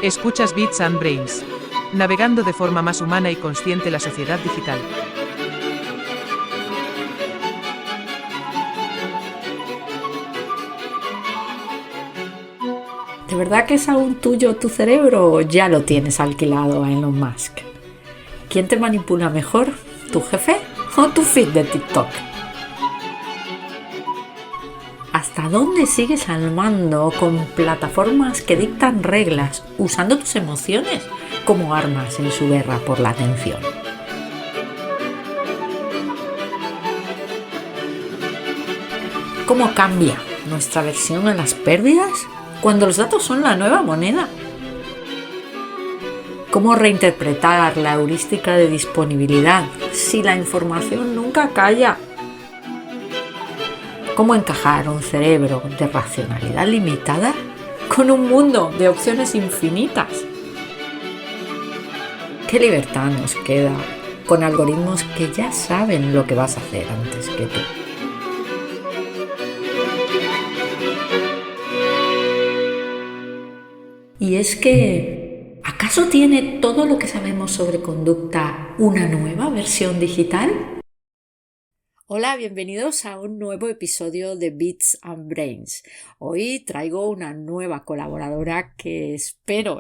Escuchas Bits and Brains. Navegando de forma más humana y consciente la sociedad digital. ¿De verdad que es aún tuyo tu cerebro o ya lo tienes alquilado a Elon Musk? ¿Quién te manipula mejor? ¿Tu jefe o tu feed de TikTok? ¿Hasta dónde sigues al mando con plataformas que dictan reglas usando tus emociones como armas en su guerra por la atención? ¿Cómo cambia nuestra versión a las pérdidas cuando los datos son la nueva moneda? ¿Cómo reinterpretar la heurística de disponibilidad si la información nunca calla? ¿Cómo encajar un cerebro de racionalidad limitada con un mundo de opciones infinitas? ¿Qué libertad nos queda con algoritmos que ya saben lo que vas a hacer antes que tú? Y es que, ¿acaso tiene todo lo que sabemos sobre conducta una nueva versión digital? Hola, bienvenidos a un nuevo episodio de Bits and Brains. Hoy traigo una nueva colaboradora que espero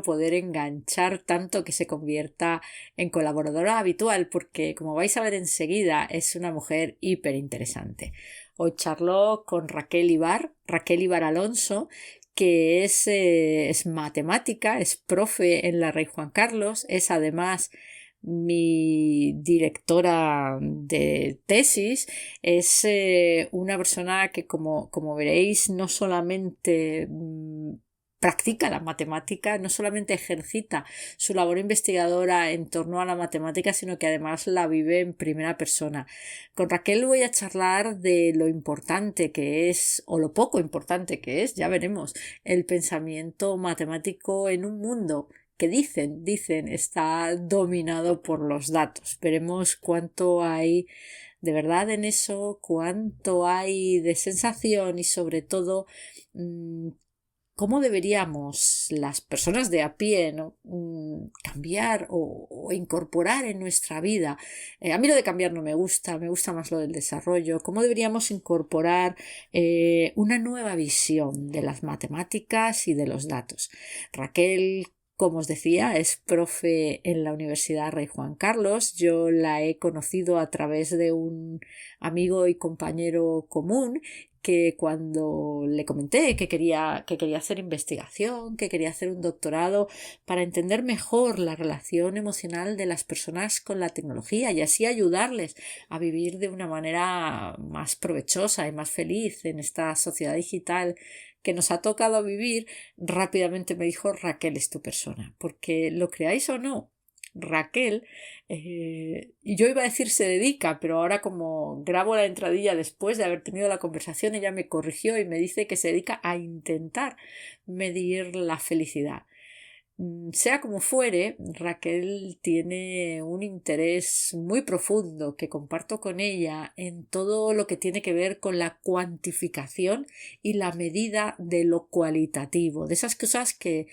poder enganchar tanto que se convierta en colaboradora habitual, porque como vais a ver enseguida es una mujer hiper interesante. Hoy charlo con Raquel Ibar Alonso, que es matemática, es profe en la Rey Juan Carlos, es además mi directora de tesis, es una persona que como veréis no solamente practica la matemática, no solamente ejercita su labor investigadora en torno a la matemática, sino que además la vive en primera persona. Con Raquel voy a charlar de lo importante que es, o lo poco importante que es, ya veremos, el pensamiento matemático en un mundo que dicen está dominado por los datos. Veremos cuánto hay de verdad en eso, cuánto hay de sensación y sobre todo cómo deberíamos las personas de a pie, ¿no? Cambiar o incorporar en nuestra vida. A mí lo de cambiar no me gusta más lo del desarrollo. ¿Cómo deberíamos incorporar una nueva visión de las matemáticas y de los datos? Raquel, como os decía, es profe en la Universidad Rey Juan Carlos. Yo la he conocido a través de un amigo y compañero común que cuando le comenté que quería hacer investigación, que quería hacer un doctorado para entender mejor la relación emocional de las personas con la tecnología y así ayudarles a vivir de una manera más provechosa y más feliz en esta sociedad digital que nos ha tocado vivir, rápidamente me dijo: Raquel es tu persona, porque lo creáis o no, Raquel, y yo iba a decir se dedica, pero ahora como grabo la entradilla después de haber tenido la conversación, ella me corrigió y me dice que se dedica a intentar medir la felicidad. Sea como fuere, Raquel tiene un interés muy profundo que comparto con ella en todo lo que tiene que ver con la cuantificación y la medida de lo cualitativo, de esas cosas que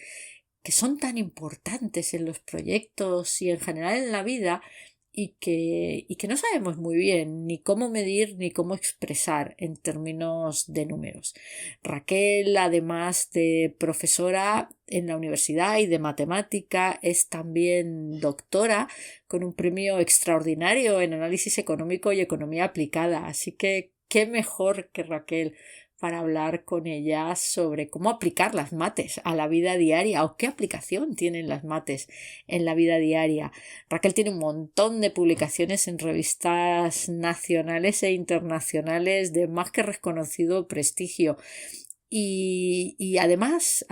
son tan importantes en los proyectos y en general en la vida y que no sabemos muy bien ni cómo medir ni cómo expresar en términos de números. Raquel, además de profesora en la universidad y de matemática, es también doctora con un premio extraordinario en análisis económico y economía aplicada. Así que qué mejor que Raquel para hablar con ella sobre cómo aplicar las mates a la vida diaria o qué aplicación tienen las mates en la vida diaria. Raquel tiene un montón de publicaciones en revistas nacionales e internacionales de más que reconocido prestigio. Y además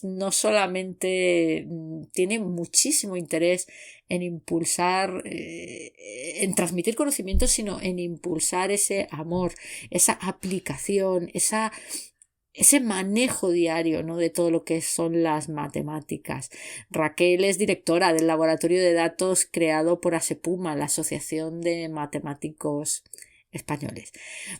no solamente tiene muchísimo interés en impulsar, en transmitir conocimientos, sino en impulsar ese amor, esa aplicación, ese manejo diario, ¿no?, de todo lo que son las matemáticas. Raquel es directora del laboratorio de datos creado por ASEPUMA, la Asociación de Matemáticos españoles.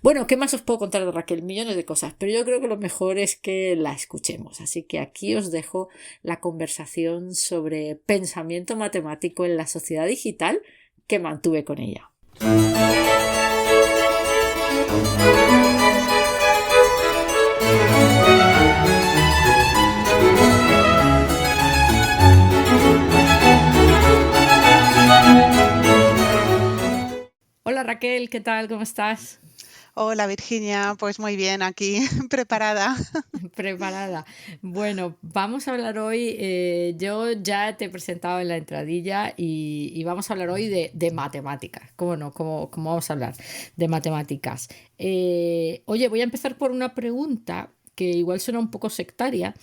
Bueno, ¿qué más os puedo contar de Raquel? Millones de cosas, pero yo creo que lo mejor es que la escuchemos. Así que aquí os dejo la conversación sobre pensamiento matemático en la sociedad digital que mantuve con ella. Hola Raquel, ¿qué tal? ¿Cómo estás? Hola Virginia, pues muy bien, aquí preparada. Preparada. Bueno, vamos a hablar hoy, yo ya te he presentado en la entradilla y vamos a hablar hoy de matemáticas. ¿Cómo no? ¿Cómo vamos a hablar de matemáticas? Oye, voy a empezar por una pregunta que igual suena un poco sectaria,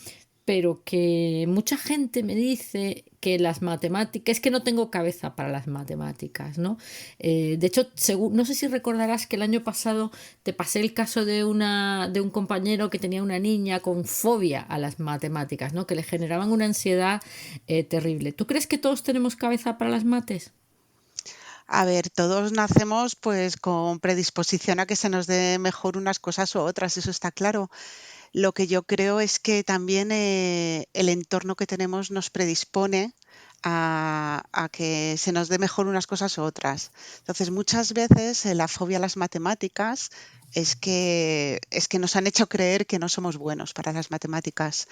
pero que mucha gente me dice que las matemáticas, es que no tengo cabeza para las matemáticas, ¿no? De hecho, no sé si recordarás que el año pasado te pasé el caso de un compañero que tenía una niña con fobia a las matemáticas, ¿no? Que le generaban una ansiedad terrible. ¿Tú crees que todos tenemos cabeza para las mates? A ver, todos nacemos pues con predisposición a que se nos dé mejor unas cosas u otras, eso está claro. Lo que yo creo es que también el entorno que tenemos nos predispone a que se nos dé mejor unas cosas u otras. Entonces, muchas veces la fobia a las matemáticas es que nos han hecho creer que no somos buenos para las matemáticas,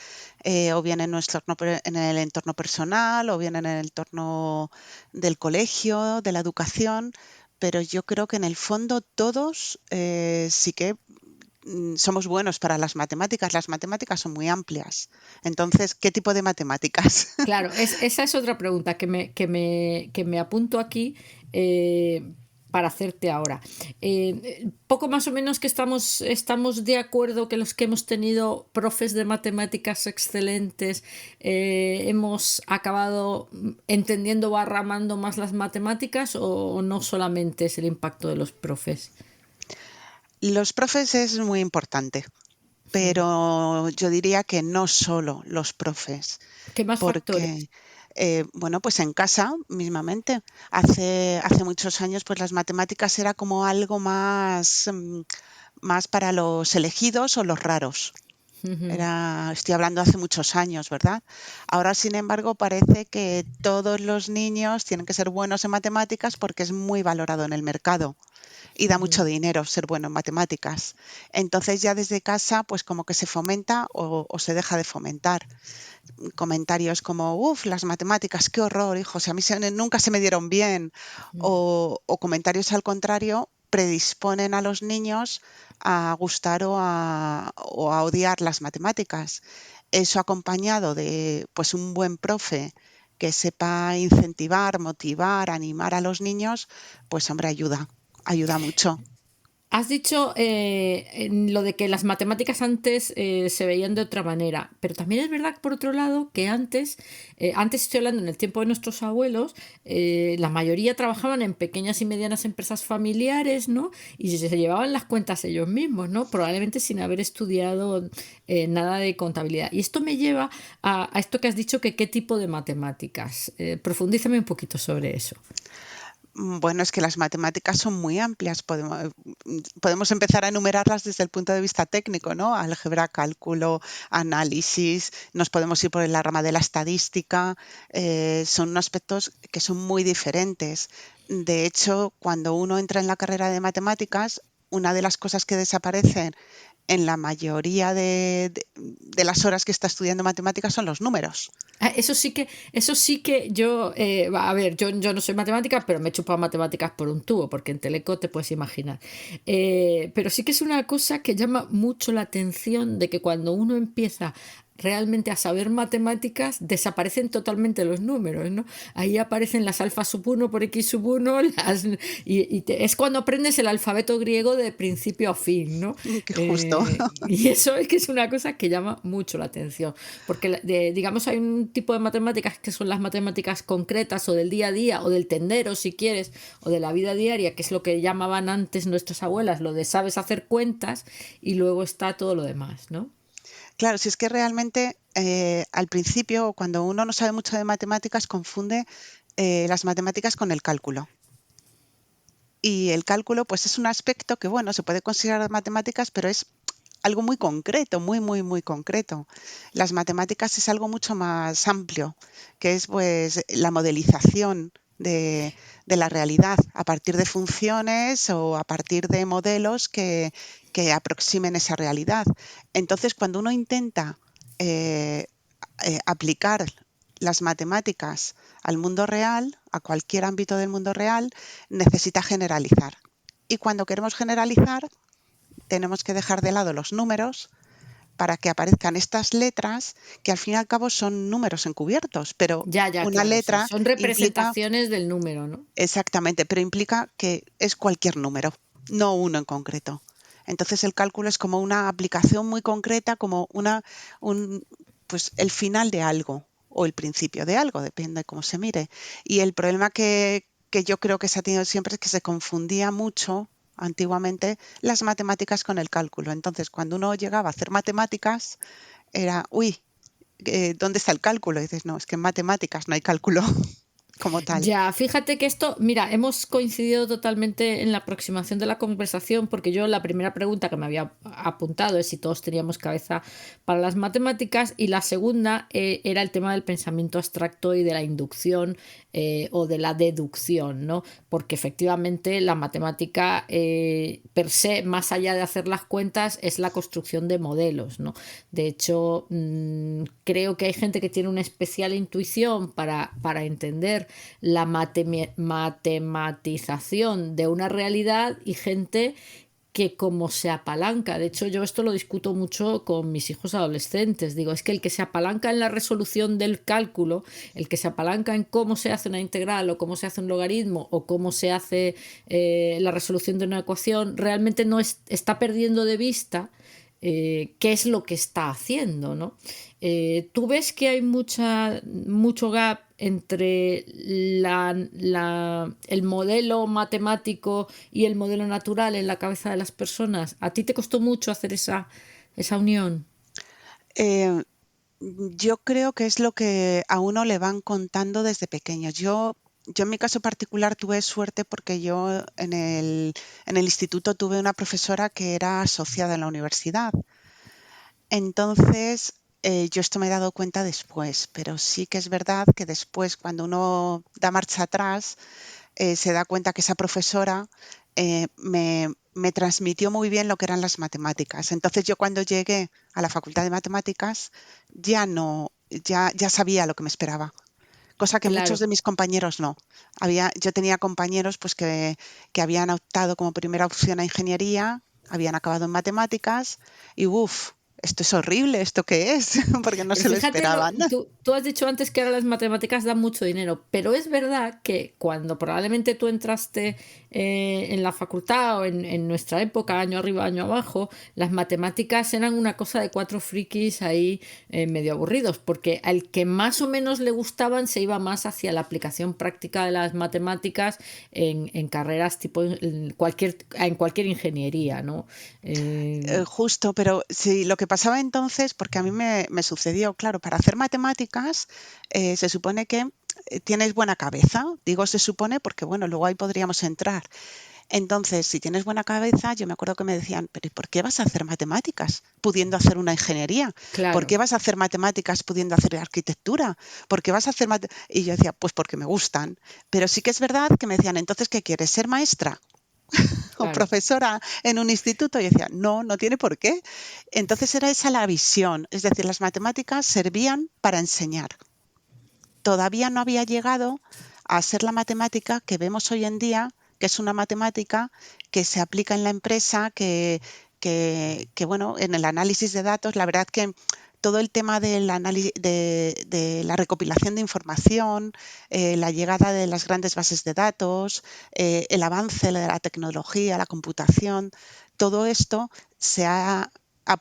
o bien en nuestro, en el entorno personal, o bien en el entorno del colegio, de la educación, pero yo creo que en el fondo todos sí que somos buenos para las matemáticas. Las matemáticas son muy amplias. Entonces, ¿qué tipo de matemáticas? Claro, esa es otra pregunta que me apunto aquí eh, para hacerte ahora. Poco más o menos que estamos de acuerdo que los que hemos tenido profes de matemáticas excelentes hemos acabado entendiendo o arramando más las matemáticas o no solamente es el impacto de los profes. Los profes es muy importante, pero yo diría que no solo los profes, ¿Qué más factores? porque, bueno, pues en casa mismamente, hace muchos años, pues las matemáticas era como algo más, más para los elegidos o los raros. Estoy hablando hace muchos años, ¿verdad? Ahora, sin embargo, parece que todos los niños tienen que ser buenos en matemáticas porque es muy valorado en el mercado y da mucho dinero ser bueno en matemáticas. Entonces ya desde casa, pues como que se fomenta o se deja de fomentar. Comentarios como, uff, las matemáticas, qué horror, hijo, si a mí nunca se me dieron bien. O comentarios al contrario, predisponen a los niños a gustar o a odiar las matemáticas. Eso acompañado de pues un buen profe que sepa incentivar, motivar, animar a los niños, pues hombre, ayuda mucho. Has dicho en lo de que las matemáticas antes se veían de otra manera, pero también es verdad, por otro lado, que antes estoy hablando en el tiempo de nuestros abuelos, la mayoría trabajaban en pequeñas y medianas empresas familiares, ¿no? Y se llevaban las cuentas ellos mismos, ¿no? Probablemente sin haber estudiado nada de contabilidad. Y esto me lleva a esto que has dicho, que qué tipo de matemáticas. Profundízame un poquito sobre eso. Bueno, es que las matemáticas son muy amplias. Podemos empezar a enumerarlas desde el punto de vista técnico, ¿no? Álgebra, cálculo, análisis, nos podemos ir por la rama de la estadística. Son aspectos que son muy diferentes. De hecho, cuando uno entra en la carrera de matemáticas, una de las cosas que desaparecen en la mayoría de las horas que está estudiando matemáticas son los números. Eso sí que yo, a ver, yo no soy matemática, pero me he chupado matemáticas por un tubo, porque en Teleco te puedes imaginar. Pero sí que es una cosa que llama mucho la atención de que cuando uno empieza realmente a saber matemáticas, desaparecen totalmente los números, ¿no? Ahí aparecen las alfa sub 1 por x sub 1, es cuando aprendes el alfabeto griego de principio a fin, ¿no? Que justo. Y eso es que es una cosa que llama mucho la atención. Porque, digamos, hay un tipo de matemáticas que son las matemáticas concretas o del día a día o del tendero, si quieres, o de la vida diaria, que es lo que llamaban antes nuestras abuelas, lo de sabes hacer cuentas y luego está todo lo demás, ¿no? Claro, si es que realmente al principio, cuando uno no sabe mucho de matemáticas, confunde las matemáticas con el cálculo. Y el cálculo, pues es un aspecto que, bueno, se puede considerar matemáticas, pero es algo muy concreto, muy, muy, muy concreto. Las matemáticas es algo mucho más amplio, que es pues la modelización de la realidad a partir de funciones o a partir de modelos que aproximen esa realidad. Entonces, cuando uno intenta eh, aplicar las matemáticas al mundo real, a cualquier ámbito del mundo real, necesita generalizar. Y cuando queremos generalizar, tenemos que dejar de lado los números para que aparezcan estas letras que al fin y al cabo son números encubiertos, pero Ya, ya, una claro, sí, letra son implica, representaciones del número, ¿no? exactamente, pero implica que es cualquier número, no uno en concreto. Entonces el cálculo es como una aplicación muy concreta, como un, pues el final de algo o el principio de algo, depende de cómo se mire. Y el problema que yo creo que se ha tenido siempre es que se confundía mucho antiguamente las matemáticas con el cálculo. Entonces, cuando uno llegaba a hacer matemáticas, era, uy, ¿dónde está el cálculo? Y dices, no, es que en matemáticas no hay cálculo como tal. Ya, fíjate que esto, mira, hemos coincidido totalmente en la aproximación de la conversación, porque yo la primera pregunta que me había apuntado es si todos teníamos cabeza para las matemáticas, y la segunda era el tema del pensamiento abstracto y de la inducción o de la deducción, ¿no? Porque efectivamente la matemática per se, más allá de hacer las cuentas, es la construcción de modelos, ¿no? De hecho, creo que hay gente que tiene una especial intuición para entender la matematización de una realidad, y gente que como se apalanca. De hecho, yo esto lo discuto mucho con mis hijos adolescentes. Digo, es que el que se apalanca en la resolución del cálculo, el que se apalanca en cómo se hace una integral o cómo se hace un logaritmo o cómo se hace la resolución de una ecuación, realmente no está perdiendo de vista qué es lo que está haciendo, ¿no? ¿Tú ves que hay mucho gap entre el modelo matemático y el modelo natural en la cabeza de las personas? ¿A ti te costó mucho hacer esa unión? Eh, yo creo que es lo que a uno le van contando desde pequeño. Yo en mi caso particular tuve suerte porque yo en el instituto tuve una profesora que era asociada en la universidad. Entonces, yo esto me he dado cuenta después, pero sí que es verdad que después, cuando uno da marcha atrás, se da cuenta que esa profesora me transmitió muy bien lo que eran las matemáticas. Entonces, yo cuando llegué a la Facultad de Matemáticas ya no, ya sabía lo que me esperaba, cosa que muchos Claro. de mis compañeros no. Yo tenía compañeros pues que habían optado como primera opción a ingeniería, habían acabado en matemáticas y uff, esto es horrible, ¿esto qué es? Porque no Pero se lo fíjate, esperaban. tú has dicho antes que ahora las matemáticas dan mucho dinero, pero es verdad que cuando probablemente tú entraste en la facultad o en nuestra época, año arriba, año abajo, las matemáticas eran una cosa de cuatro frikis ahí medio aburridos, porque al que más o menos le gustaban se iba más hacia la aplicación práctica de las matemáticas en carreras tipo en cualquier ingeniería, ¿no? Eh, Justo, pero sí, lo que pasaba entonces, porque a mí me sucedió, claro, para hacer matemáticas se supone que tienes buena cabeza, digo se supone porque, bueno, luego ahí podríamos entrar. Entonces, si tienes buena cabeza, yo me acuerdo que me decían, pero ¿y por qué vas a hacer matemáticas pudiendo hacer una ingeniería? ¿Por qué claro. vas a hacer matemáticas pudiendo hacer arquitectura? ¿Por qué vas a hacer Y yo decía, pues porque me gustan. Pero sí que es verdad que me decían, entonces, ¿qué quieres? ¿Ser maestra o Claro. profesora en un instituto? Y yo decía, no, no tiene por qué. Entonces era esa la visión, es decir, las matemáticas servían para enseñar. Todavía no había llegado a ser la matemática que vemos hoy en día, que es una matemática que se aplica en la empresa, que, bueno, en el análisis de datos, la verdad que todo el tema del de la recopilación de información, la llegada de las grandes bases de datos, el avance de la tecnología, la computación, todo esto ha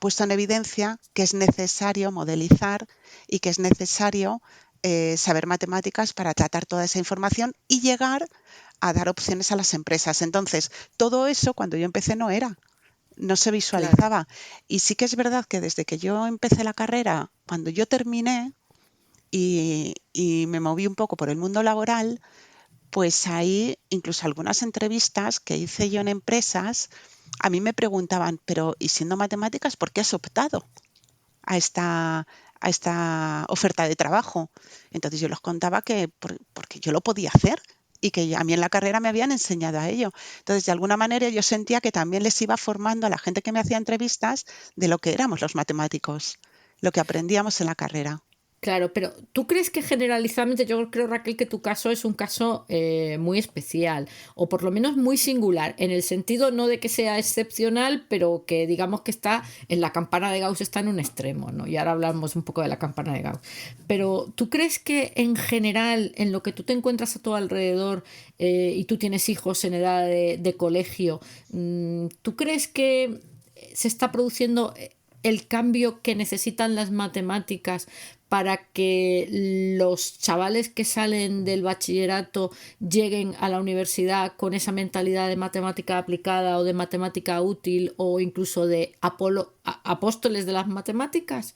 puesto en evidencia que es necesario modelizar y que es necesario saber matemáticas para tratar toda esa información y llegar a dar opciones a las empresas. Entonces, todo eso cuando yo empecé no se Claro. visualizaba. Y sí que es verdad que desde que yo empecé la carrera, cuando yo terminé y me moví un poco por el mundo laboral, Pues ahí, incluso algunas entrevistas que hice yo en empresas, a mí me preguntaban, pero ¿y siendo matemáticas, por qué has optado a esta oferta de trabajo? Entonces yo les contaba que porque yo lo podía hacer y que a mí en la carrera me habían enseñado a ello. Entonces, de alguna manera yo sentía que también les iba formando a la gente que me hacía entrevistas de lo que éramos los matemáticos, lo que aprendíamos en la carrera. Claro, pero ¿tú crees que generalizadamente, yo creo, Raquel, que tu caso es un caso muy especial, o por lo menos muy singular, en el sentido no de que sea excepcional, pero que digamos que está en la campana de Gauss, está en un extremo, ¿no? Y ahora hablamos un poco de la campana de Gauss. Pero ¿tú crees que en general, en lo que tú te encuentras a tu alrededor, y tú tienes hijos en edad de colegio, ¿tú crees que se está produciendo el cambio que necesitan las matemáticas para que los chavales que salen del bachillerato lleguen a la universidad con esa mentalidad de matemática aplicada o de matemática útil o incluso de apóstoles de las matemáticas?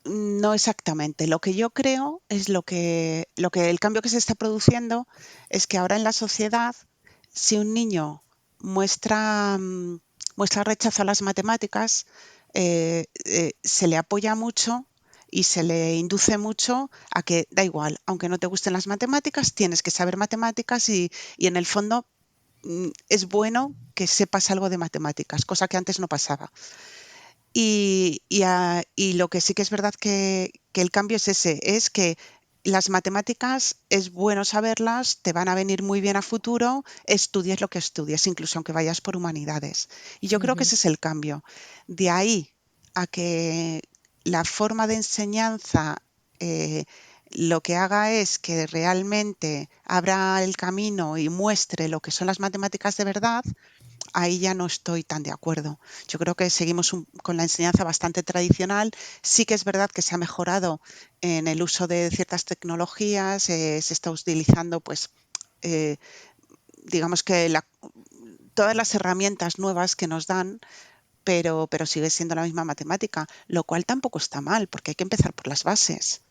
No exactamente. Lo que yo creo es lo que el cambio que se está produciendo es que ahora en la sociedad, si un niño muestra, muestra rechazo a las matemáticas, se le apoya mucho y se le induce mucho a que da igual, aunque no te gusten las matemáticas, tienes que saber matemáticas y en el fondo es bueno que sepas algo de matemáticas, cosa que antes no pasaba. Y lo que sí que es verdad que el cambio es ese, es que las matemáticas es bueno saberlas, te van a venir muy bien a futuro, estudies lo que estudies, incluso aunque vayas por humanidades. Y yo creo que Ujú. ese es el cambio. De ahí a que la forma de enseñanza eh, lo que haga es que realmente abra el camino y muestre lo que son las matemáticas de verdad, ahí ya no estoy tan de acuerdo. Yo creo que seguimos con la enseñanza bastante tradicional. Sí que es verdad que se ha mejorado en el uso de ciertas tecnologías, se está utilizando, pues, eh, digamos que todas las herramientas nuevas que nos dan, pero sigue siendo la misma matemática, lo cual tampoco está mal, porque hay que empezar por las bases.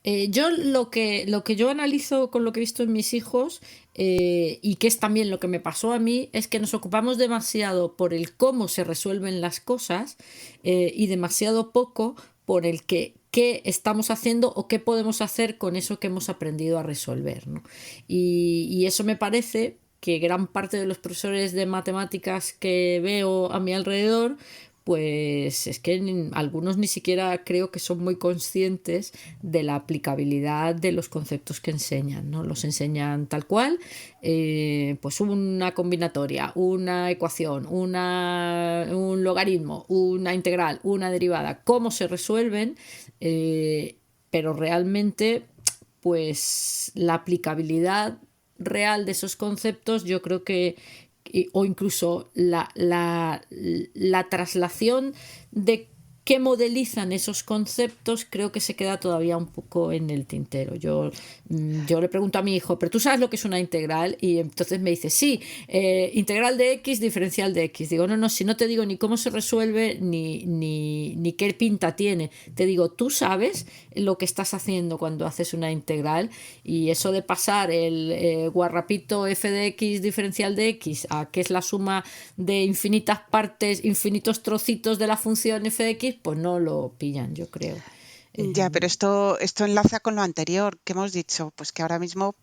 Yo lo que yo analizo con lo que he visto en mis hijos, y que es también lo que me pasó a mí, es que nos ocupamos demasiado por el cómo se resuelven las cosas, y demasiado poco por el qué estamos haciendo o qué podemos hacer con eso que hemos aprendido a resolver, ¿no? Y eso me parece que gran parte de los profesores de matemáticas que veo a mi alrededor, pues es que algunos ni siquiera creo que son muy conscientes de la aplicabilidad de los conceptos que enseñan, ¿no? Los enseñan tal cual, pues una combinatoria, una ecuación, un logaritmo, una integral, una derivada, cómo se resuelven, pero realmente, pues la aplicabilidad real de esos conceptos yo creo que, o incluso la traslación de qué modelizan esos conceptos, creo que se queda todavía un poco en el tintero. Yo le pregunto a mi hijo, ¿pero tú sabes lo que es una integral? Y entonces me dice, sí, integral de x, diferencial de x. Digo, no, no, si no te digo ni cómo se resuelve, ni qué pinta tiene. Te digo, tú sabes lo que estás haciendo cuando haces una integral, y eso de pasar el guarrapito f de x diferencial de x a que es la suma de infinitas partes, infinitos trocitos de la función f de x, pues no lo pillan, yo creo. Ya, pero esto enlaza con lo anterior que hemos dicho, pues que ahora mismo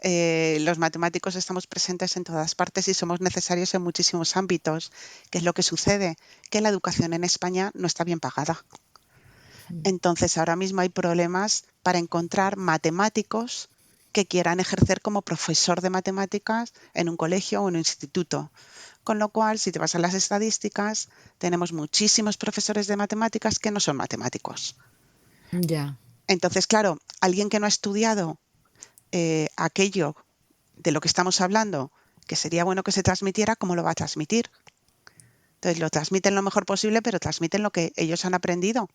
los matemáticos estamos presentes en todas partes y somos necesarios en muchísimos ámbitos. ¿Qué es lo que sucede? Que la educación en España no está bien pagada. Entonces, ahora mismo hay problemas para encontrar matemáticos que quieran ejercer como profesor de matemáticas en un colegio o en un instituto. Con lo cual, si te vas a las estadísticas, tenemos muchísimos profesores de matemáticas que no son matemáticos. Ya. Entonces, claro, alguien que no ha estudiado aquello de lo que estamos hablando, que sería bueno que se transmitiera, ¿cómo lo va a transmitir? Entonces, lo transmiten lo mejor posible, pero transmiten lo que ellos han aprendido.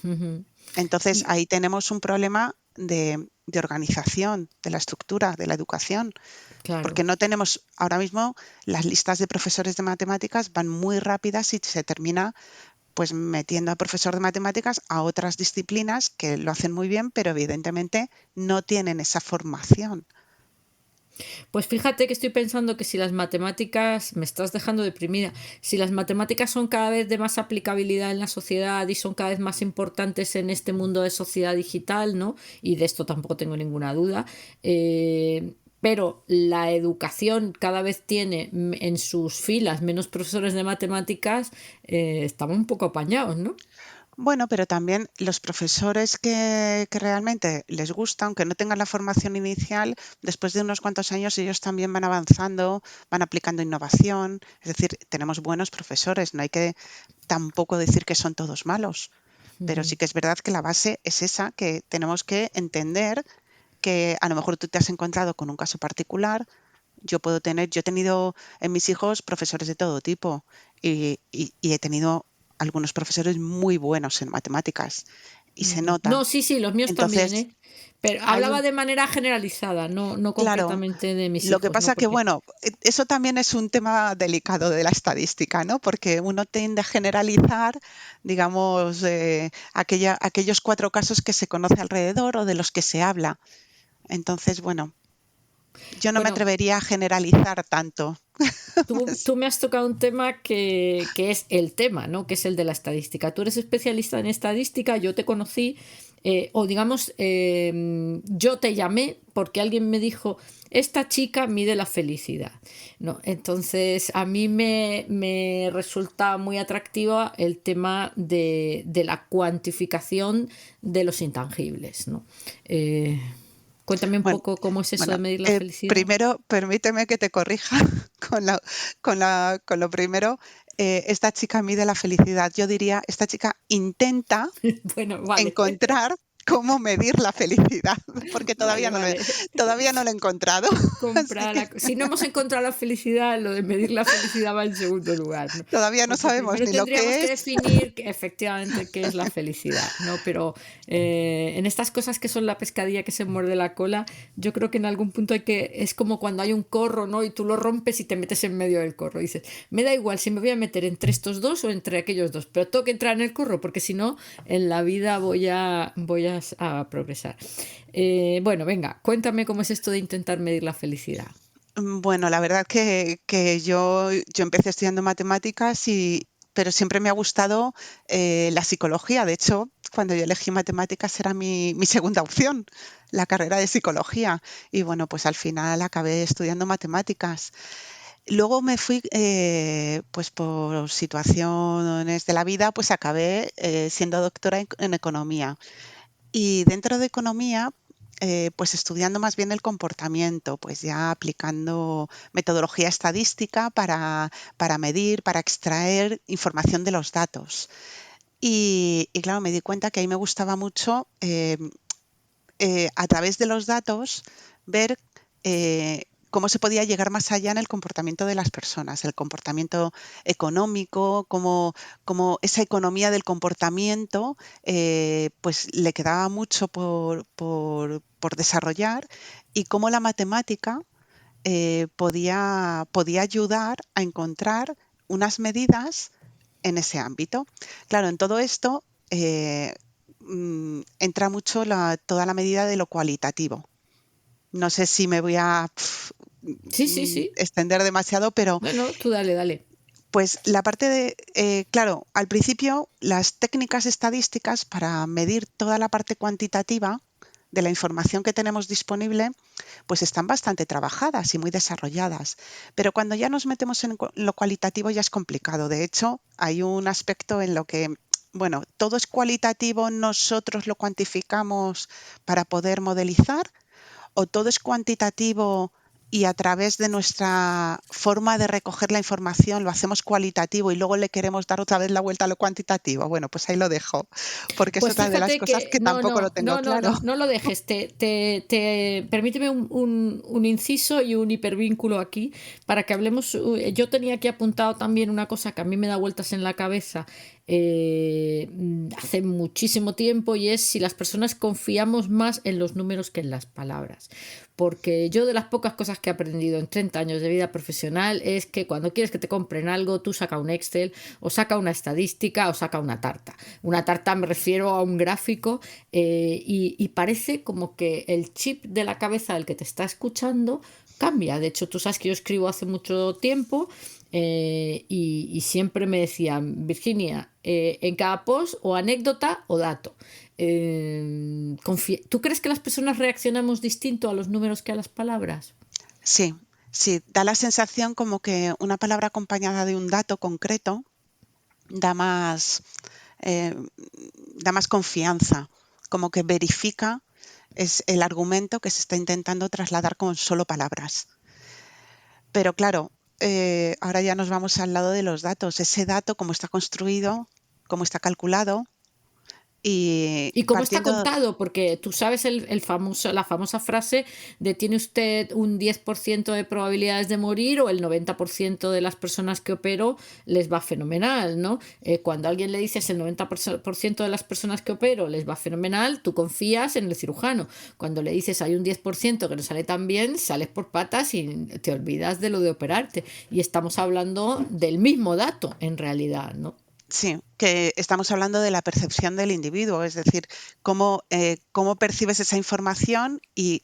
Ujú. Entonces, Y ahí tenemos un problema de organización, de la estructura, de la educación, porque claro. no tenemos ahora mismo las listas de profesores de matemáticas van muy rápidas y se termina pues metiendo a profesor de matemáticas a otras disciplinas que lo hacen muy bien, pero evidentemente no tienen esa formación. Pues fíjate que estoy pensando que si las matemáticas, me estás dejando deprimida, si las matemáticas son cada vez de más aplicabilidad en la sociedad y son cada vez más importantes en este mundo de sociedad digital, ¿no? Y de esto tampoco tengo ninguna duda. Pero la educación cada vez tiene en sus filas menos profesores de matemáticas, estamos un poco apañados, ¿no? Bueno, pero también los profesores que realmente les gusta, aunque no tengan la formación inicial, después de unos cuantos años ellos también van avanzando, van aplicando innovación. Es decir, tenemos buenos profesores, no hay que tampoco decir que son todos malos, pero sí que es verdad que la base es esa, que tenemos que entender que a lo mejor tú te has encontrado con un caso particular. Yo he tenido en mis hijos profesores de todo tipo y he tenido algunos profesores muy buenos en matemáticas y se nota. No, sí, sí, los míos también, Entonces, ¿eh? Pero hay hablaba un, de manera generalizada, no, no claro, concretamente de mis lo que hijos, ¿no? pasa que, Porque bueno, eso también es un tema delicado de la estadística, ¿no? Porque uno tiende a generalizar, digamos, aquellos 4 casos que se conoce alrededor o de los que se habla. Entonces, bueno, yo no me bueno, atrevería a generalizar tanto. tú me has tocado un tema que es el tema, ¿no? Que es el de la estadística. Tú eres especialista en estadística, yo te conocí, o digamos, yo te llamé porque alguien me dijo, esta chica mide la felicidad, ¿no? Entonces, a mí me resulta muy atractiva el tema de la cuantificación de los intangibles, ¿no? Eh, Cuéntame un Bueno, poco cómo es eso bueno, de medir la felicidad. primero permíteme que te corrija con lo primero. Esta chica mide la felicidad. Yo diría, esta chica intenta Bueno, vale. encontrar cómo medir la felicidad, porque Vale, vale. todavía no lo he encontrado. Así que Si no hemos encontrado la felicidad, lo de medir la felicidad va en segundo lugar, ¿no? todavía no Porque sabemos primero ni lo tendríamos que que es. definir efectivamente qué es la felicidad, ¿no? Pero en estas cosas que son la pescadilla que se muerde la cola, yo creo que en algún punto es como cuando hay un corro, ¿no? Y tú lo rompes y te metes en medio del corro. Y dices, me da igual si me voy a meter entre estos dos o entre aquellos dos, pero tengo que entrar en el corro porque si no, en la vida a progresar. Bueno, venga, cuéntame cómo es esto de intentar medir la felicidad. Bueno, la verdad que yo empecé estudiando matemáticas pero siempre me ha gustado la psicología. De hecho, cuando yo elegí matemáticas era mi segunda opción, la carrera de psicología. Y bueno, pues al final acabé estudiando matemáticas. Luego me fui, pues por situaciones de la vida, pues acabé siendo doctora en economía. Y dentro de economía, pues estudiando más bien el comportamiento, pues ya aplicando metodología estadística para medir, para extraer información de los datos. Y claro, me di cuenta que ahí me gustaba mucho a través de los datos ver cómo se podía llegar más allá en el comportamiento de las personas, el comportamiento económico, cómo esa economía del comportamiento pues le quedaba mucho por desarrollar y cómo la matemática podía ayudar a encontrar unas medidas en ese ámbito. Claro, en todo esto entra mucho toda la medida de lo cualitativo. No sé si me voy a Sí, sí, sí. extender demasiado, pero No, no, tú dale, dale. pues la parte claro, al principio las técnicas estadísticas para medir toda la parte cuantitativa de la información que tenemos disponible, pues están bastante trabajadas y muy desarrolladas. Pero cuando ya nos metemos en lo cualitativo ya es complicado. De hecho, hay un aspecto en lo que, bueno, todo es cualitativo, nosotros lo cuantificamos para poder modelizar, o todo es cuantitativo y a través de nuestra forma de recoger la información lo hacemos cualitativo y luego le queremos dar otra vez la vuelta a lo cuantitativo. Bueno, pues ahí lo dejo, porque es Pues otra de las fíjate cosas que que tampoco lo tengo claro. no lo dejes. Permíteme un inciso y un hipervínculo aquí para que hablemos. Yo tenía aquí apuntado también una cosa que a mí me da vueltas en la cabeza hace muchísimo tiempo y es si las personas confiamos más en los números que en las palabras. Porque yo de las pocas cosas que he aprendido en 30 años de vida profesional es que cuando quieres que te compren algo, tú saca un Excel o saca una estadística o saca una tarta. Una tarta me refiero a un gráfico y parece como que el chip de la cabeza del que te está escuchando cambia. De hecho, tú sabes que yo escribo hace mucho tiempo y siempre me decían, Virginia, en cada post o anécdota o dato. ¿Tú crees que las personas reaccionamos distinto a los números que a las palabras? Sí, sí, da la sensación como que una palabra acompañada de un dato concreto da más, eh, da más confianza, como que verifica es el argumento que se está intentando trasladar con solo palabras. Pero claro, ahora ya nos vamos al lado de los datos. Ese dato, cómo está construido, cómo está calculado y ¿Y cómo está partiendo, contado? Porque tú sabes la famosa frase de tiene usted un 10% de probabilidades de morir o el 90% de las personas que opero les va fenomenal, ¿no? Cuando a alguien le dices el 90% de las personas que opero les va fenomenal, tú confías en el cirujano. Cuando le dices hay un 10% que no sale tan bien, sales por patas y te olvidas de lo de operarte. Y estamos hablando del mismo dato, en realidad, ¿no? sí, que estamos hablando de la percepción del individuo, es decir, cómo percibes esa información y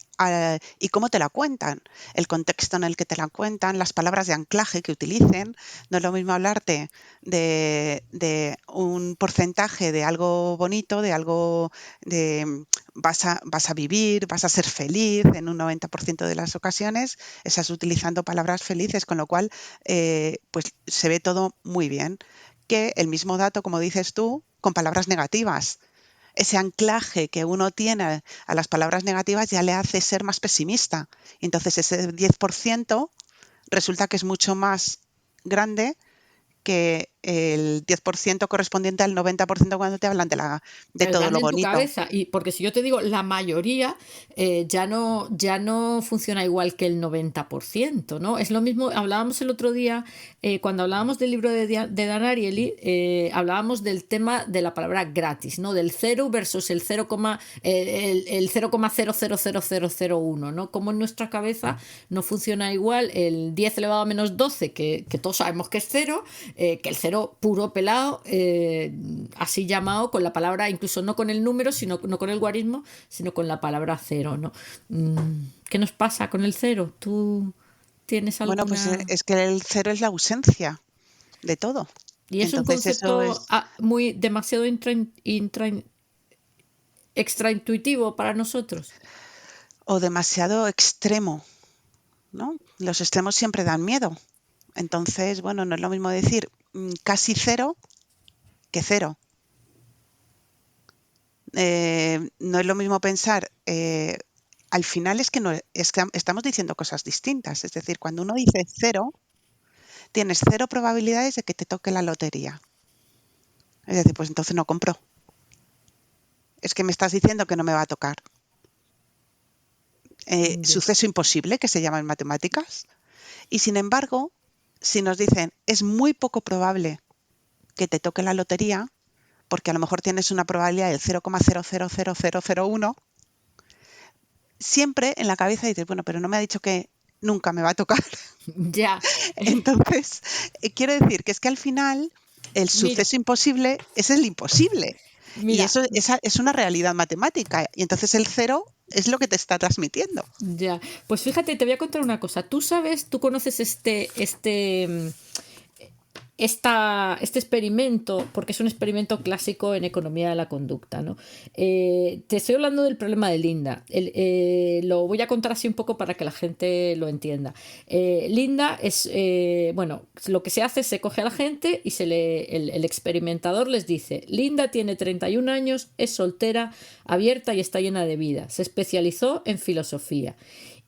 cómo te la cuentan, el contexto en el que te la cuentan, las palabras de anclaje que utilicen. No es lo mismo hablarte de un porcentaje de algo bonito, de algo de vas a vivir, vas a ser feliz en un 90% de las ocasiones, estás utilizando palabras felices, con lo cual pues se ve todo muy bien que el mismo dato, como dices tú, con palabras negativas. Ese anclaje que uno tiene a las palabras negativas ya le hace ser más pesimista. Entonces ese 10% resulta que es mucho más grande que el 10% correspondiente al 90% cuando te hablan de El todo lo grande en tu bonito. cabeza. Y porque si yo te digo la mayoría, ya no funciona igual que el 90%, ¿no? Es lo mismo, hablábamos el otro día, cuando hablábamos del libro de Dan Ariely, hablábamos del tema de la palabra gratis, ¿no? Del cero versus el 0,000001, ¿no? Como en nuestra cabeza no funciona igual el 10 elevado a menos 12, que todos sabemos que es cero, que el cero puro pelado, así llamado con la palabra, incluso no con el número, sino no con el guarismo, sino con la palabra cero, ¿no? ¿Qué nos pasa con el cero? ¿Tú tienes Bueno, pues alguna...? es que el cero es la ausencia de todo. Y es un Entonces eso concepto es muy demasiado extraintuitivo para nosotros. o demasiado extremo, ¿no? Los extremos siempre dan miedo. Entonces, bueno, no es lo mismo decir casi cero que cero. No es lo mismo pensar, al final es que, no, es que estamos diciendo cosas distintas. Es decir, cuando uno dice cero, tienes cero probabilidades de que te toque la lotería. Es decir, pues entonces no compro. Es que me estás diciendo que no me va a tocar. Ya. Suceso imposible, que se llama en matemáticas. Y sin embargo, si nos dicen es muy poco probable que te toque la lotería, porque a lo mejor tienes una probabilidad del 0,000001, siempre en la cabeza dices, bueno, pero no me ha dicho que nunca me va a tocar. Ya. Entonces, quiero decir que es que al final el Mira, suceso imposible es el imposible. Y mira, eso esa es una realidad matemática. Y entonces el cero es lo que te está transmitiendo. ya. Pues fíjate, te voy a contar una cosa. Tú conoces este experimento, porque es un experimento clásico en economía de la conducta, ¿no? Te estoy hablando del problema de Linda. Lo voy a contar así un poco para que la gente lo entienda. Linda es, bueno, lo que se hace es se coge a la gente y el experimentador les dice, Linda tiene 31 años, es soltera, abierta y está llena de vida. Se especializó en filosofía.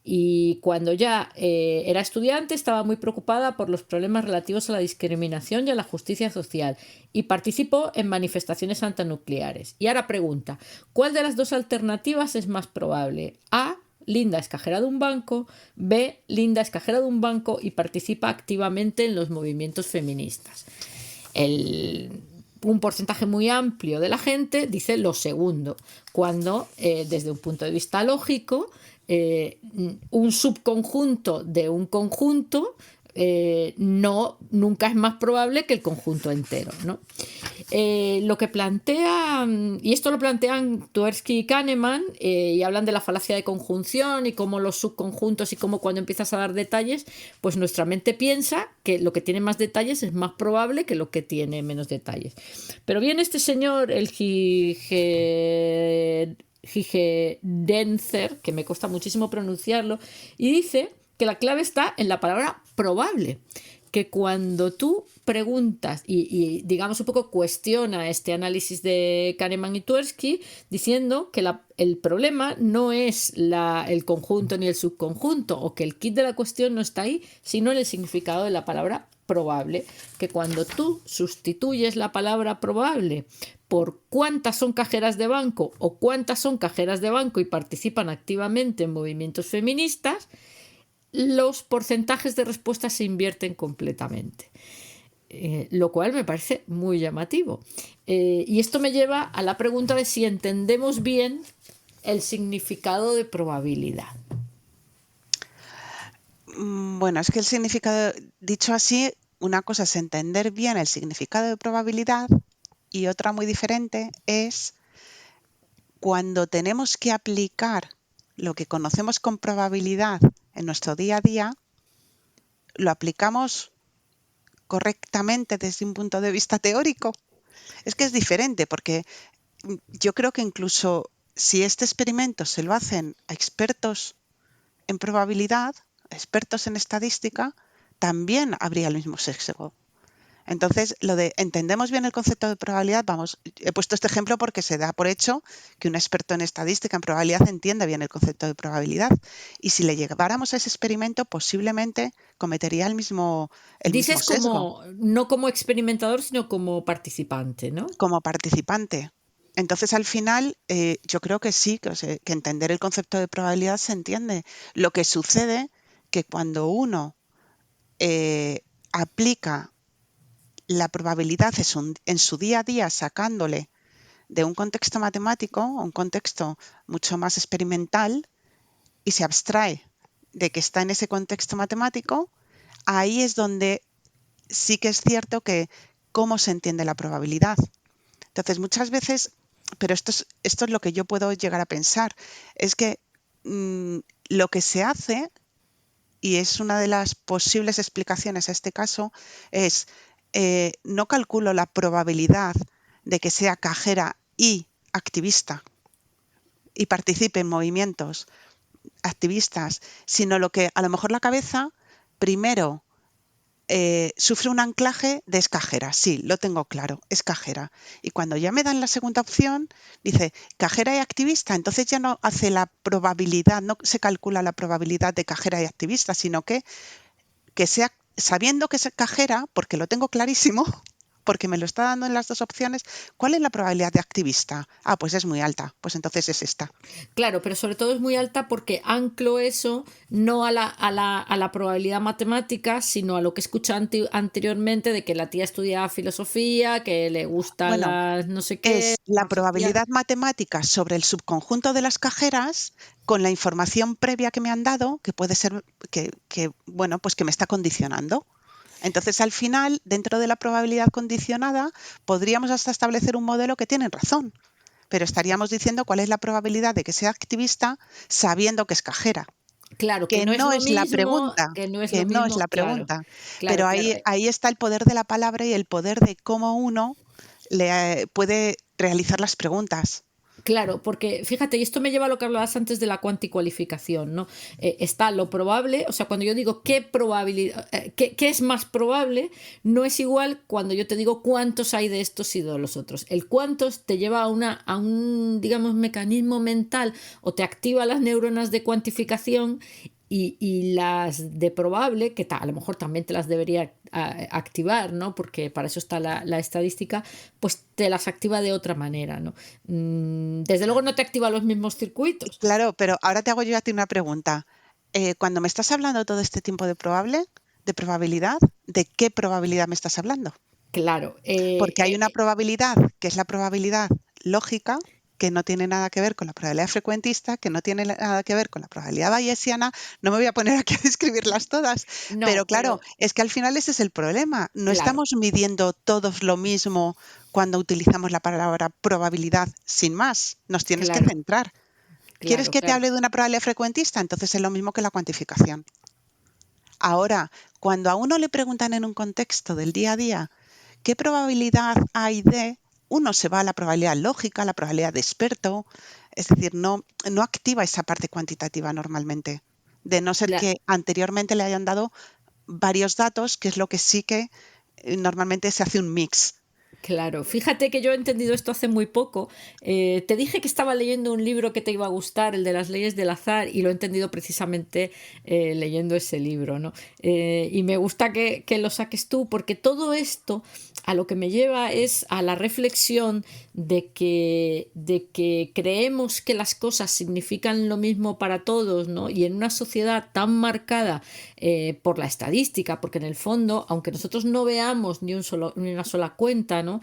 Y cuando ya era estudiante estaba muy preocupada por los problemas relativos a la discriminación y a la justicia social y participó en manifestaciones antinucleares. Y ahora pregunta, ¿cuál de las dos alternativas es más probable? A. Linda es cajera de un banco. B. Linda es cajera de un banco y participa activamente en los movimientos feministas. Un porcentaje muy amplio de la gente dice lo segundo, cuando desde un punto de vista lógico, un subconjunto de un conjunto nunca es más probable que el conjunto entero, ¿no? Lo que plantean, y esto lo plantean Tversky y Kahneman, y hablan de la falacia de conjunción y cómo los subconjuntos y cómo cuando empiezas a dar detalles, pues nuestra mente piensa que lo que tiene más detalles es más probable que lo que tiene menos detalles. Pero viene este señor, el Gigerenzer, que me cuesta muchísimo pronunciarlo, y dice que la clave está en la palabra probable, que cuando tú preguntas y digamos un poco cuestiona este análisis de Kahneman y Tversky, diciendo que el problema no es el conjunto ni el subconjunto, o que el kit de la cuestión no está ahí, sino en el significado de la palabra probable, que cuando tú sustituyes la palabra probable por cuántas son cajeras de banco o cuántas son cajeras de banco y participan activamente en movimientos feministas, los porcentajes de respuesta se invierten completamente. Lo cual me parece muy llamativo. Y esto me lleva a la pregunta de si entendemos bien el significado de probabilidad. Bueno, es que el significado, dicho así, una cosa es entender bien el significado de probabilidad y otra muy diferente es cuando tenemos que aplicar lo que conocemos con probabilidad en nuestro día a día, lo aplicamos correctamente desde un punto de vista teórico. Es que es diferente porque yo creo que incluso si este experimento se lo hacen a expertos en probabilidad, expertos en estadística, también habría el mismo sesgo. Entonces, lo de entendemos bien el concepto de probabilidad, vamos, he puesto este ejemplo porque se da por hecho que un experto en estadística, en probabilidad, entiende bien el concepto de probabilidad. Y si le lleváramos a ese experimento, posiblemente cometería el mismo Dices sesgo. No como experimentador, sino como participante, ¿no? Como participante. Entonces, al final, yo creo que sí, que entender el concepto de probabilidad se entiende. Lo que sucede que cuando uno aplica la probabilidad en su día a día sacándole de un contexto matemático, un contexto mucho más experimental, y se abstrae de que está en ese contexto matemático, ahí es donde sí que es cierto que cómo se entiende la probabilidad. Entonces, muchas veces, pero esto es lo que yo puedo llegar a pensar, es que lo que se hace, y es una de las posibles explicaciones a este caso, es no calculo la probabilidad de que sea cajera y activista y participe en movimientos activistas, sino lo que a lo mejor la cabeza primero sufre un anclaje de es cajera. Sí, lo tengo claro, es cajera. Y cuando ya me dan la segunda opción, dice cajera y activista, entonces ya no hace la probabilidad, no se calcula la probabilidad de cajera y activista, sino que sea, sabiendo que es cajera, porque lo tengo clarísimo, porque me lo está dando en las dos opciones, ¿cuál es la probabilidad de activista? Ah, pues es muy alta, pues entonces es esta. Claro, pero sobre todo es muy alta porque anclo eso no a la probabilidad matemática, sino a lo que escuché anteriormente de que la tía estudia filosofía, que le gustan Bueno, las no sé qué. es la probabilidad matemática sobre el subconjunto de las cajeras con la información previa que me han dado, que puede ser bueno, pues que me está condicionando. Entonces, al final, dentro de la probabilidad condicionada, podríamos hasta establecer un modelo que tiene razón, pero estaríamos diciendo cuál es la probabilidad de que sea activista sabiendo que es cajera. Claro, Que no es la pregunta, que no es la claro, pregunta. claro, Pero claro. ahí está el poder de la palabra y el poder de cómo uno puede realizar las preguntas. Claro, porque fíjate, y esto me lleva a lo que hablabas antes de la cuanticualificación, ¿no? Está lo probable, o sea, cuando yo digo qué probabilidad, qué es más probable, no es igual cuando yo te digo cuántos hay de estos y de los otros. El cuántos te lleva a un, digamos, mecanismo mental o te activa las neuronas de cuantificación y las de probable, que a lo mejor también te las debería activar, ¿no? Porque para eso está la estadística, pues te las activa de otra manera, ¿no? Desde luego no te activa los mismos circuitos. Claro, pero ahora te hago yo a ti una pregunta. Cuando me estás hablando todo este tiempo de probabilidad, ¿de qué probabilidad me estás hablando? Claro. Porque hay una probabilidad que es la probabilidad lógica, que no tiene nada que ver con la probabilidad frecuentista, que no tiene nada que ver con la probabilidad bayesiana. No me voy a poner aquí a describirlas todas, pero No, claro, pero es que al final ese es el problema. No claro, estamos midiendo todos lo mismo cuando utilizamos la palabra probabilidad sin más. Nos tienes que claro, centrar. ¿Quieres claro, que te claro. hable de una probabilidad frecuentista? Entonces es lo mismo que la cuantificación. Ahora, cuando a uno le preguntan en un contexto del día a día, ¿qué probabilidad hay de? Uno se va a la probabilidad lógica, la probabilidad de experto, es decir, no activa esa parte cuantitativa normalmente, de no ser La- que anteriormente le hayan dado varios datos, que es lo que sí que normalmente se hace un mix. Claro, fíjate que yo he entendido esto hace muy poco. Te dije que estaba leyendo un libro que te iba a gustar, el de las leyes del azar, y lo he entendido precisamente leyendo ese libro, ¿no? Y me gusta que lo saques tú, porque todo esto a lo que me lleva es a la reflexión de que creemos que las cosas significan lo mismo para todos, ¿no? Y en una sociedad tan marcada por la estadística, porque en el fondo, aunque nosotros no veamos ni una sola cuenta, ¿no?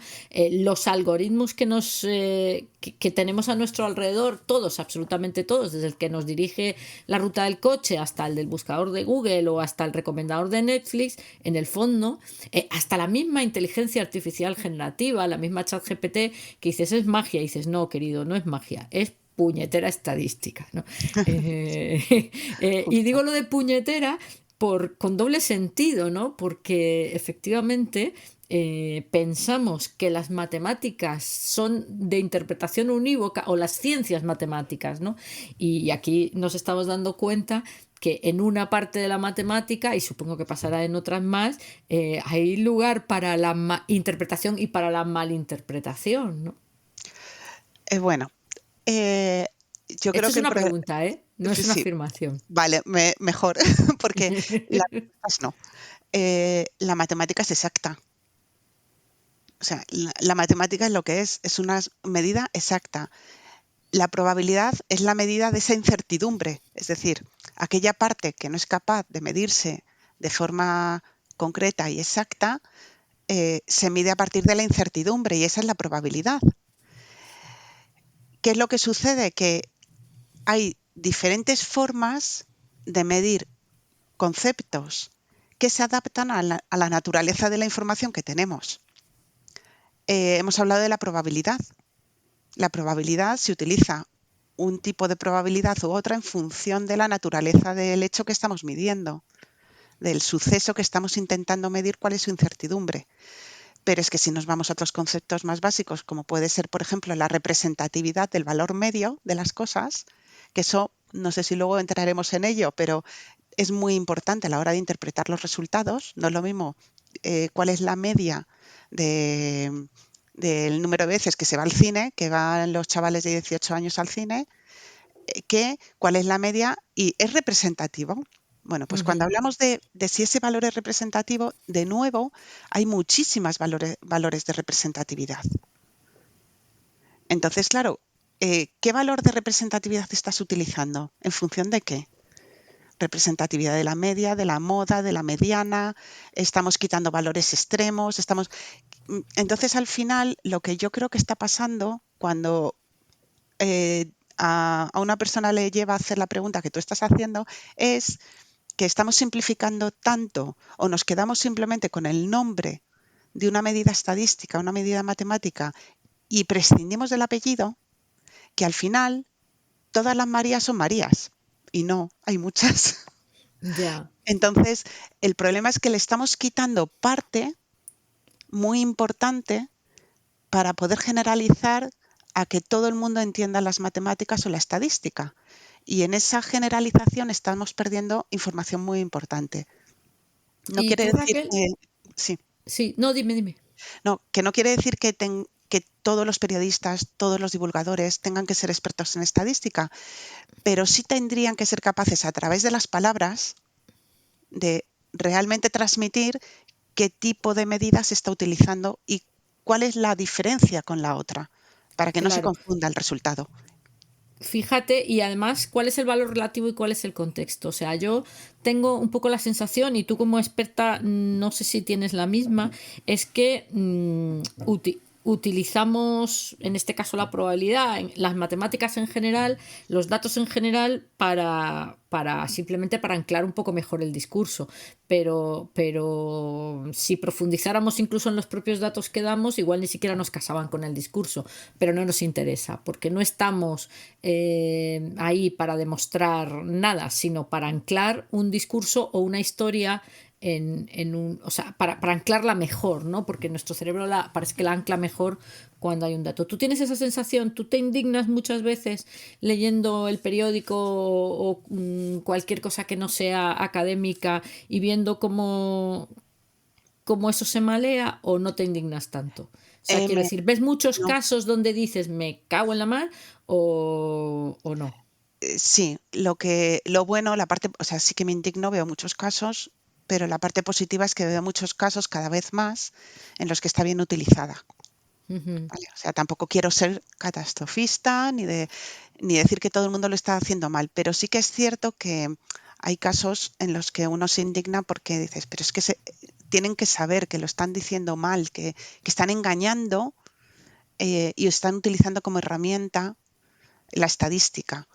Los algoritmos que tenemos a nuestro alrededor, todos, absolutamente todos, desde el que nos dirige la ruta del coche hasta el del buscador de Google o hasta el recomendador de Netflix, en el fondo, hasta la misma inteligencia artificial generativa, la misma ChatGPT, que dices es magia, y dices no, querido, no es magia, es puñetera estadística, ¿no? Y digo Justo. lo de puñetera con doble sentido, ¿no? Porque efectivamente pensamos que las matemáticas son de interpretación unívoca o las ciencias matemáticas, ¿no? Y aquí nos estamos dando cuenta que en una parte de la matemática, y supongo que pasará en otras más, hay lugar para la interpretación y para la malinterpretación, ¿no? Bueno, eh, yo Esto creo es que una pregunta, ¿eh? No es sí, una sí, afirmación. vale, mejor, porque las no. La matemática es exacta. O sea, la matemática es lo que es una medida exacta. La probabilidad es la medida de esa incertidumbre, es decir, aquella parte que no es capaz de medirse de forma concreta y exacta, se mide a partir de la incertidumbre y esa es la probabilidad. ¿Qué es lo que sucede? Que hay diferentes formas de medir conceptos que se adaptan a la naturaleza de la información que tenemos. Hemos hablado de la probabilidad. La probabilidad se utiliza un tipo de probabilidad u otra en función de la naturaleza del hecho que estamos midiendo, del suceso que estamos intentando medir, cuál es su incertidumbre. Pero es que si nos vamos a otros conceptos más básicos, como puede ser, por ejemplo, la representatividad del valor medio de las cosas, que eso no sé si luego entraremos en ello, pero es muy importante a la hora de interpretar los resultados. No es lo mismo cuál es la media de, del número de veces que se va al cine, que van los chavales de 18 años al cine, que cuál es la media y es representativo. Bueno, pues cuando Ujú. hablamos de si ese valor es representativo, de nuevo, hay muchísimas valores de representatividad. Entonces, claro, ¿qué valor de representatividad estás utilizando? ¿En función de qué? Representatividad de la media, de la moda, de la mediana, estamos quitando valores extremos, Entonces, al final, lo que yo creo que está pasando cuando a una persona le lleva a hacer la pregunta que tú estás haciendo es que estamos simplificando tanto o nos quedamos simplemente con el nombre de una medida estadística, una medida matemática y prescindimos del apellido, que al final todas las Marías son Marías y no, hay muchas. Ya. Entonces, el problema es que le estamos quitando parte muy importante para poder generalizar a que todo el mundo entienda las matemáticas o la estadística. Y en esa generalización estamos perdiendo información muy importante. No ¿Y quiere tú, decir Raquel? que, sí, Sí, no, dime, dime. no quiere decir que todos los periodistas, todos los divulgadores tengan que ser expertos en estadística, pero sí tendrían que ser capaces a través de las palabras de realmente transmitir qué tipo de medida se está utilizando y cuál es la diferencia con la otra, para que no se Claro. confunda el resultado. Fíjate, y además, ¿cuál es el valor relativo y cuál es el contexto? O sea, yo tengo un poco la sensación, y tú como experta no sé si tienes la misma, es que utilizamos, en este caso, la probabilidad, las matemáticas en general, los datos en general, simplemente para anclar un poco mejor el discurso. Pero si profundizáramos incluso en los propios datos que damos, igual ni siquiera nos casaban con el discurso, pero no nos interesa, porque no estamos ahí para demostrar nada, sino para anclar un discurso o una historia o sea, para anclarla mejor, ¿no? Porque nuestro cerebro parece que la ancla mejor cuando hay un dato. ¿Tú tienes esa sensación? ¿Tú te indignas muchas veces leyendo el periódico o cualquier cosa que no sea académica y viendo cómo eso se malea, o no te indignas tanto? O sea, quiero Me- decir, ¿ves muchos no, casos donde dices me cago en la mar o no? sí, lo bueno, la parte, o sea, sí que me indigno, veo muchos casos, pero la parte positiva es que veo muchos casos cada vez más en los que está bien utilizada. Ujú. ¿Vale? O sea, tampoco quiero ser catastrofista ni decir que todo el mundo lo está haciendo mal, pero sí que es cierto que hay casos en los que uno se indigna porque dices, pero es que tienen que saber que lo están diciendo mal, que están engañando y están utilizando como herramienta la estadística.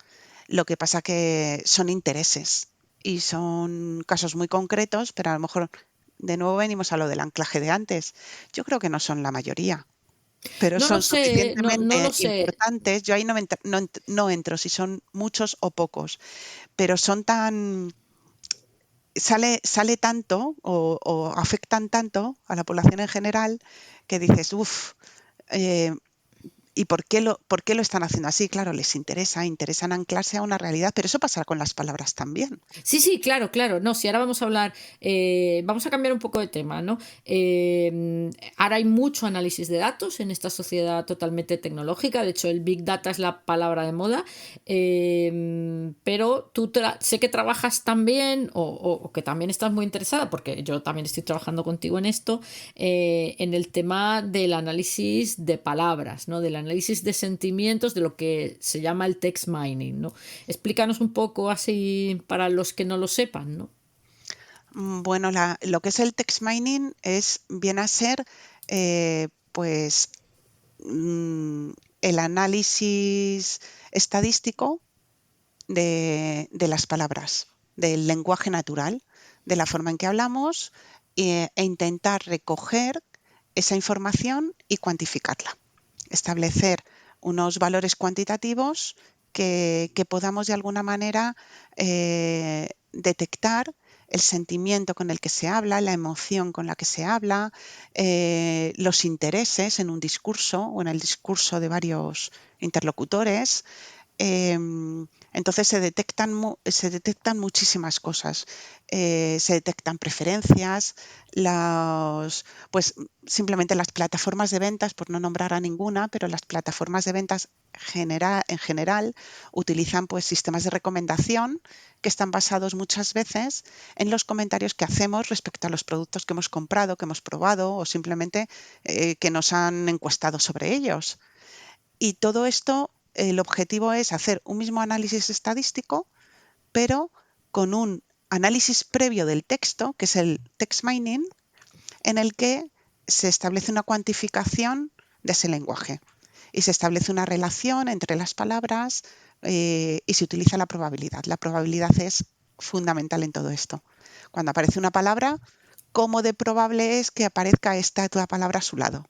Lo que pasa que son intereses y son casos muy concretos, pero a lo mejor de nuevo venimos a lo del anclaje de antes. Yo creo que no son la mayoría, pero No lo son sé, no suficientemente lo sé. importantes. Yo ahí no entro si son muchos o pocos, pero son tan, sale tanto o afectan tanto a la población en general que dices, uff, ¿y por qué lo están haciendo así? Claro, les interesan anclarse a una realidad, pero eso pasa con las palabras también. Sí, sí, claro, claro. No, si ahora vamos a hablar, vamos a cambiar un poco de tema, ¿no? Ahora hay mucho análisis de datos en esta sociedad totalmente tecnológica. De hecho, el Big Data es la palabra de moda. Pero tú sé que trabajas también, o que también estás muy interesada, porque yo también estoy trabajando contigo en esto, en el tema del análisis de palabras, ¿no? Del análisis de sentimientos, de lo que se llama el text mining, ¿no? Explícanos un poco así para los que no lo sepan, ¿no? Bueno, lo que es el text mining viene a ser pues mm, el análisis estadístico de las palabras, del lenguaje natural, de la forma en que hablamos e intentar recoger esa información y cuantificarla. Establecer unos valores cuantitativos que podamos de alguna manera detectar el sentimiento con el que se habla, la emoción con la que se habla, los intereses en un discurso o en el discurso de varios interlocutores. Entonces se detectan muchísimas cosas. Se detectan preferencias, pues simplemente las plataformas de ventas, por no nombrar a ninguna, pero las plataformas de ventas en general utilizan pues sistemas de recomendación que están basados muchas veces en los comentarios que hacemos respecto a los productos que hemos comprado, que hemos probado o simplemente que nos han encuestado sobre ellos. Y todo esto, el objetivo es hacer un mismo análisis estadístico, pero con un análisis previo del texto, que es el text mining, en el que se establece una cuantificación de ese lenguaje y se establece una relación entre las palabras y se utiliza la probabilidad. La probabilidad es fundamental en todo esto. Cuando aparece una palabra, ¿cómo de probable es que aparezca esta otra palabra a su lado?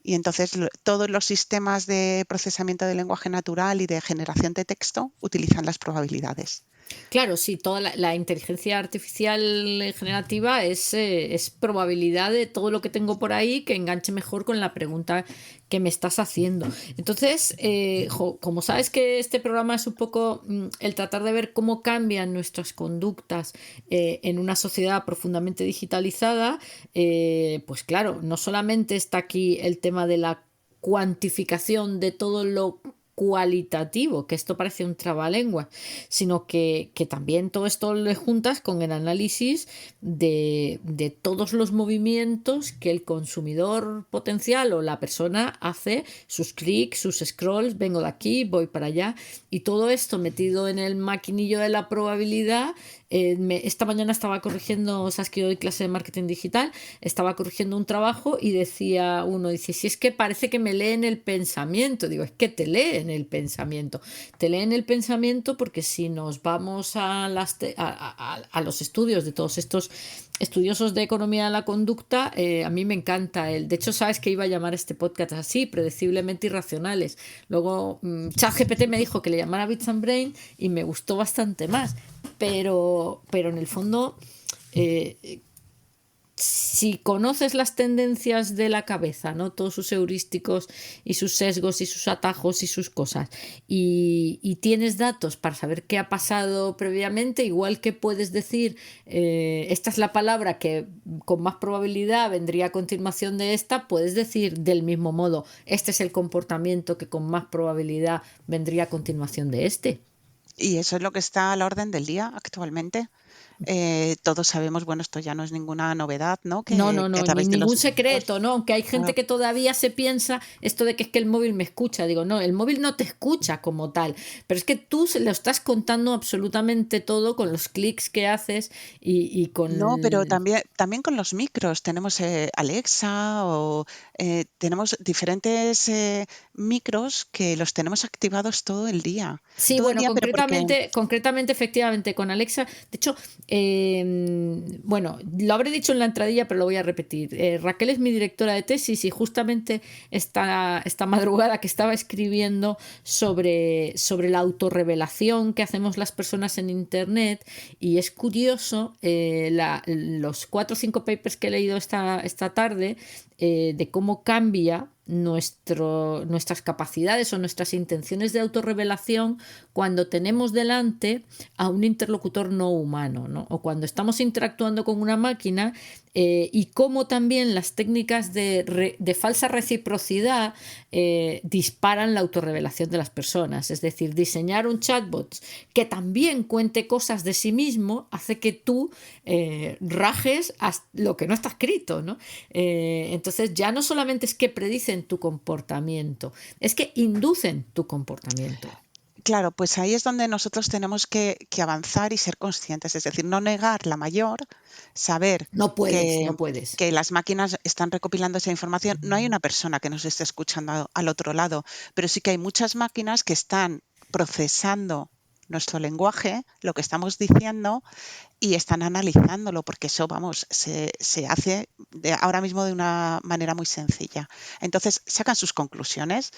Y entonces todos los sistemas de procesamiento de lenguaje natural y de generación de texto utilizan las probabilidades. Claro, sí, toda la inteligencia artificial generativa es probabilidad de todo lo que tengo por ahí que enganche mejor con la pregunta que me estás haciendo. Entonces, como sabes que este programa es un poco el tratar de ver cómo cambian nuestras conductas en una sociedad profundamente digitalizada, pues claro, no solamente está aquí el tema de la cuantificación de todo lo cualitativo, que esto parece un trabalengua, sino que también todo esto lo juntas con el análisis de todos los movimientos que el consumidor potencial o la persona hace, sus clics, sus scrolls, vengo de aquí, voy para allá, y todo esto metido en el maquinillo de la probabilidad Esta mañana estaba corrigiendo, sabes que yo doy clase de marketing digital, estaba corrigiendo un trabajo y decía uno, dice, si es que parece que me leen el pensamiento. Digo, es que te leen el pensamiento. Te leen el pensamiento porque si nos vamos a los estudios de todos estos estudiosos de economía de la conducta, a mí me encanta de hecho, sabes que iba a llamar este podcast así, predeciblemente irracionales. Luego ChatGPT me dijo que le llamara Bits and Brain y me gustó bastante más. Pero en el fondo, si conoces las tendencias de la cabeza, ¿no? Todos sus heurísticos y sus sesgos y sus atajos y sus cosas, y tienes datos para saber qué ha pasado previamente, igual que puedes decir, esta es la palabra que con más probabilidad vendría a continuación de esta, puedes decir del mismo modo, este es el comportamiento que con más probabilidad vendría a continuación de este. Y eso es lo que está a la orden del día actualmente. Todos sabemos, bueno, esto ya no es ninguna novedad, ¿no? No, Que a ni través de ningún los vídeos, secreto, ¿no? Aunque hay gente que todavía se piensa esto de que es que el móvil me escucha. Digo, no, el móvil no te escucha como tal, pero es que tú se lo estás contando absolutamente todo con los clics que haces y no, pero con... también con los micros. Tenemos Alexa o tenemos diferentes micros que los tenemos activados todo el día. Sí, Todo el bueno, día, pero porque concretamente, efectivamente, con Alexa. De hecho, bueno, lo habré dicho en la entradilla, pero lo voy a repetir. Raquel es mi directora de tesis y justamente esta madrugada que estaba escribiendo sobre la autorrevelación que hacemos las personas en Internet, y es curioso, los 4 o 5 papers que he leído esta tarde, de cómo cambia nuestras capacidades o nuestras intenciones de autorrevelación cuando tenemos delante a un interlocutor no humano, ¿no? O cuando estamos interactuando con una máquina, y cómo también las técnicas de falsa reciprocidad disparan la autorrevelación de las personas. Es decir, diseñar un chatbot que también cuente cosas de sí mismo hace que tú rajes lo que no está escrito, ¿no? Entonces ya no solamente es que predicen tu comportamiento, es que inducen tu comportamiento. claro, pues ahí es donde nosotros tenemos que avanzar y ser conscientes, es decir, no negar la mayor, saber No puedes, que, no puedes. que las máquinas están recopilando esa información. No hay una persona que nos esté escuchando al otro lado, pero sí que hay muchas máquinas que están procesando nuestro lenguaje, lo que estamos diciendo, y están analizándolo, porque eso, vamos, se hace ahora mismo de una manera muy sencilla. Entonces, sacan sus conclusiones,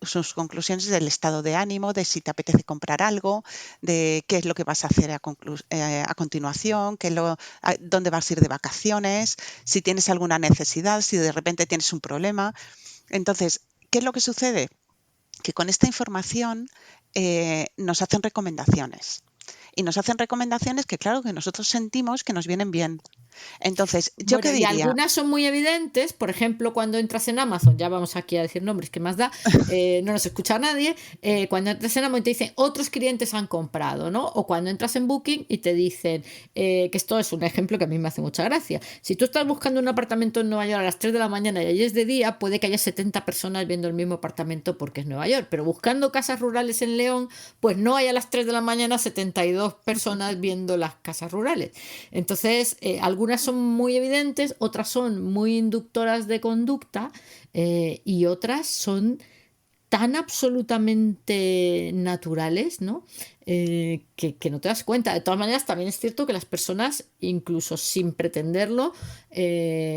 sus conclusiones del estado de ánimo, de si te apetece comprar algo, de qué es lo que vas a hacer a continuación, dónde vas a ir de vacaciones, si tienes alguna necesidad, si de repente tienes un problema. Entonces, ¿qué es lo que sucede? Que con esta información nos hacen recomendaciones. Y nos hacen recomendaciones que, claro, que nosotros sentimos que nos vienen bien. Entonces, ¿yo qué Bueno, y diría? algunas son muy evidentes, por ejemplo, cuando entras en Amazon, ya vamos aquí a decir nombres, ¿qué más da? No nos escucha nadie. Cuando entras en Amazon y te dicen, otros clientes han comprado, ¿no? O cuando entras en Booking y te dicen, que esto es un ejemplo que a mí me hace mucha gracia. Si tú estás buscando un apartamento en Nueva York a las 3 de la mañana y allí es de día, puede que haya 70 personas viendo el mismo apartamento porque es Nueva York, pero buscando casas rurales en León, pues no hay a las 3 de la mañana 72 personas viendo las casas rurales. Entonces, algunas son muy evidentes, otras son muy inductoras de conducta, y otras son tan absolutamente naturales, ¿no? Que no te das cuenta. De todas maneras, también es cierto que las personas, incluso sin pretenderlo,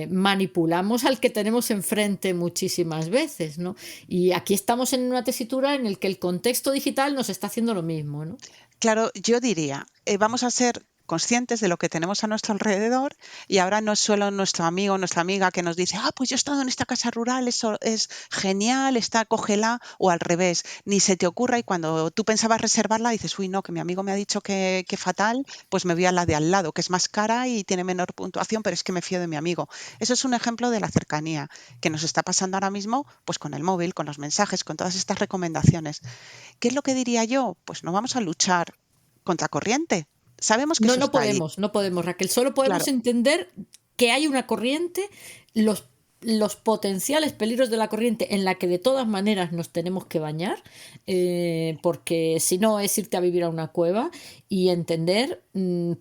manipulamos al que tenemos enfrente muchísimas veces, ¿no? Y aquí estamos en una tesitura en la que el contexto digital nos está haciendo lo mismo, ¿no? Claro, yo diría, vamos a ser conscientes de lo que tenemos a nuestro alrededor, y ahora no es solo nuestro amigo o nuestra amiga que nos dice, pues yo he estado en esta casa rural, eso es genial, cógela, o al revés, ni se te ocurra, y cuando tú pensabas reservarla dices, uy, no, que mi amigo me ha dicho que fatal, pues me voy a la de al lado, que es más cara y tiene menor puntuación, pero es que me fío de mi amigo. Eso es un ejemplo de la cercanía que nos está pasando ahora mismo, pues con el móvil, con los mensajes, con todas estas recomendaciones. ¿Qué es lo que diría yo? Pues no vamos a luchar contra corriente. Sabemos que No, eso está ahí. no podemos, Raquel. Solo podemos Claro, entender que hay una corriente. los potenciales peligros de la corriente en la que de todas maneras nos tenemos que bañar, porque si no es irte a vivir a una cueva y entender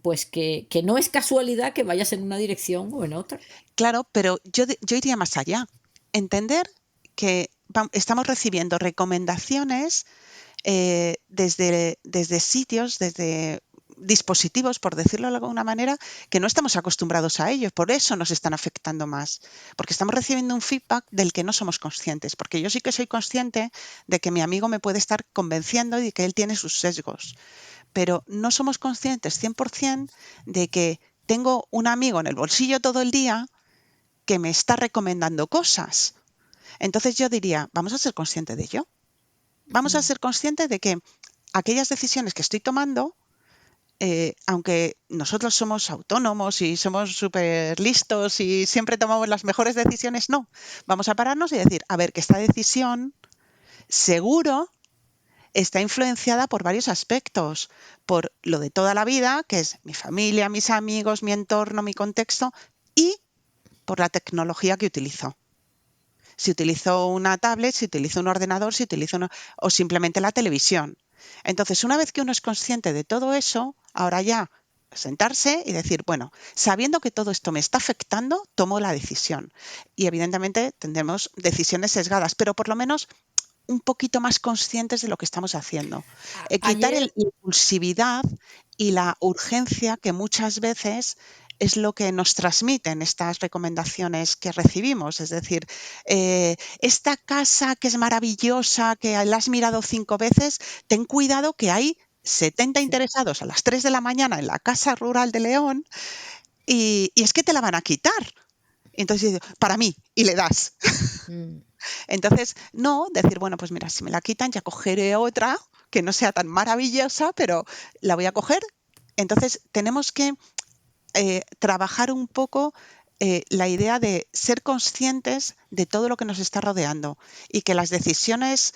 pues que no es casualidad que vayas en una dirección o en otra. Claro, pero yo iría más allá. Entender que estamos recibiendo recomendaciones desde sitios, desde dispositivos, por decirlo de alguna manera, que no estamos acostumbrados a ellos. Por eso nos están afectando más. Porque estamos recibiendo un feedback del que no somos conscientes. Porque yo sí que soy consciente de que mi amigo me puede estar convenciendo y de que él tiene sus sesgos. Pero no somos conscientes 100% de que tengo un amigo en el bolsillo todo el día que me está recomendando cosas. Entonces yo diría, vamos a ser conscientes de ello. Vamos a ser conscientes de que aquellas decisiones que estoy tomando, aunque nosotros somos autónomos y somos súper listos y siempre tomamos las mejores decisiones, no. Vamos a pararnos y decir, a ver, que esta decisión seguro está influenciada por varios aspectos, por lo de toda la vida, que es mi familia, mis amigos, mi entorno, mi contexto, y por la tecnología que utilizo. Si utilizo una tablet, si utilizo un ordenador, o simplemente la televisión. Entonces, una vez que uno es consciente de todo eso, ahora ya sentarse y decir, bueno, sabiendo que todo esto me está afectando, tomo la decisión. Y evidentemente tendremos decisiones sesgadas, pero por lo menos un poquito más conscientes de lo que estamos haciendo. Quitar la impulsividad y la urgencia que muchas veces es lo que nos transmiten estas recomendaciones que recibimos. Es decir, esta casa que es maravillosa, que la has mirado 5 veces, ten cuidado que hay 70 interesados a las 3 de la mañana en la casa rural de León y es que te la van a quitar. Entonces, para mí, y le das. Entonces, no, decir, bueno, pues mira, si me la quitan ya cogeré otra que no sea tan maravillosa, pero la voy a coger. Entonces, tenemos que trabajar un poco la idea de ser conscientes de todo lo que nos está rodeando y que las decisiones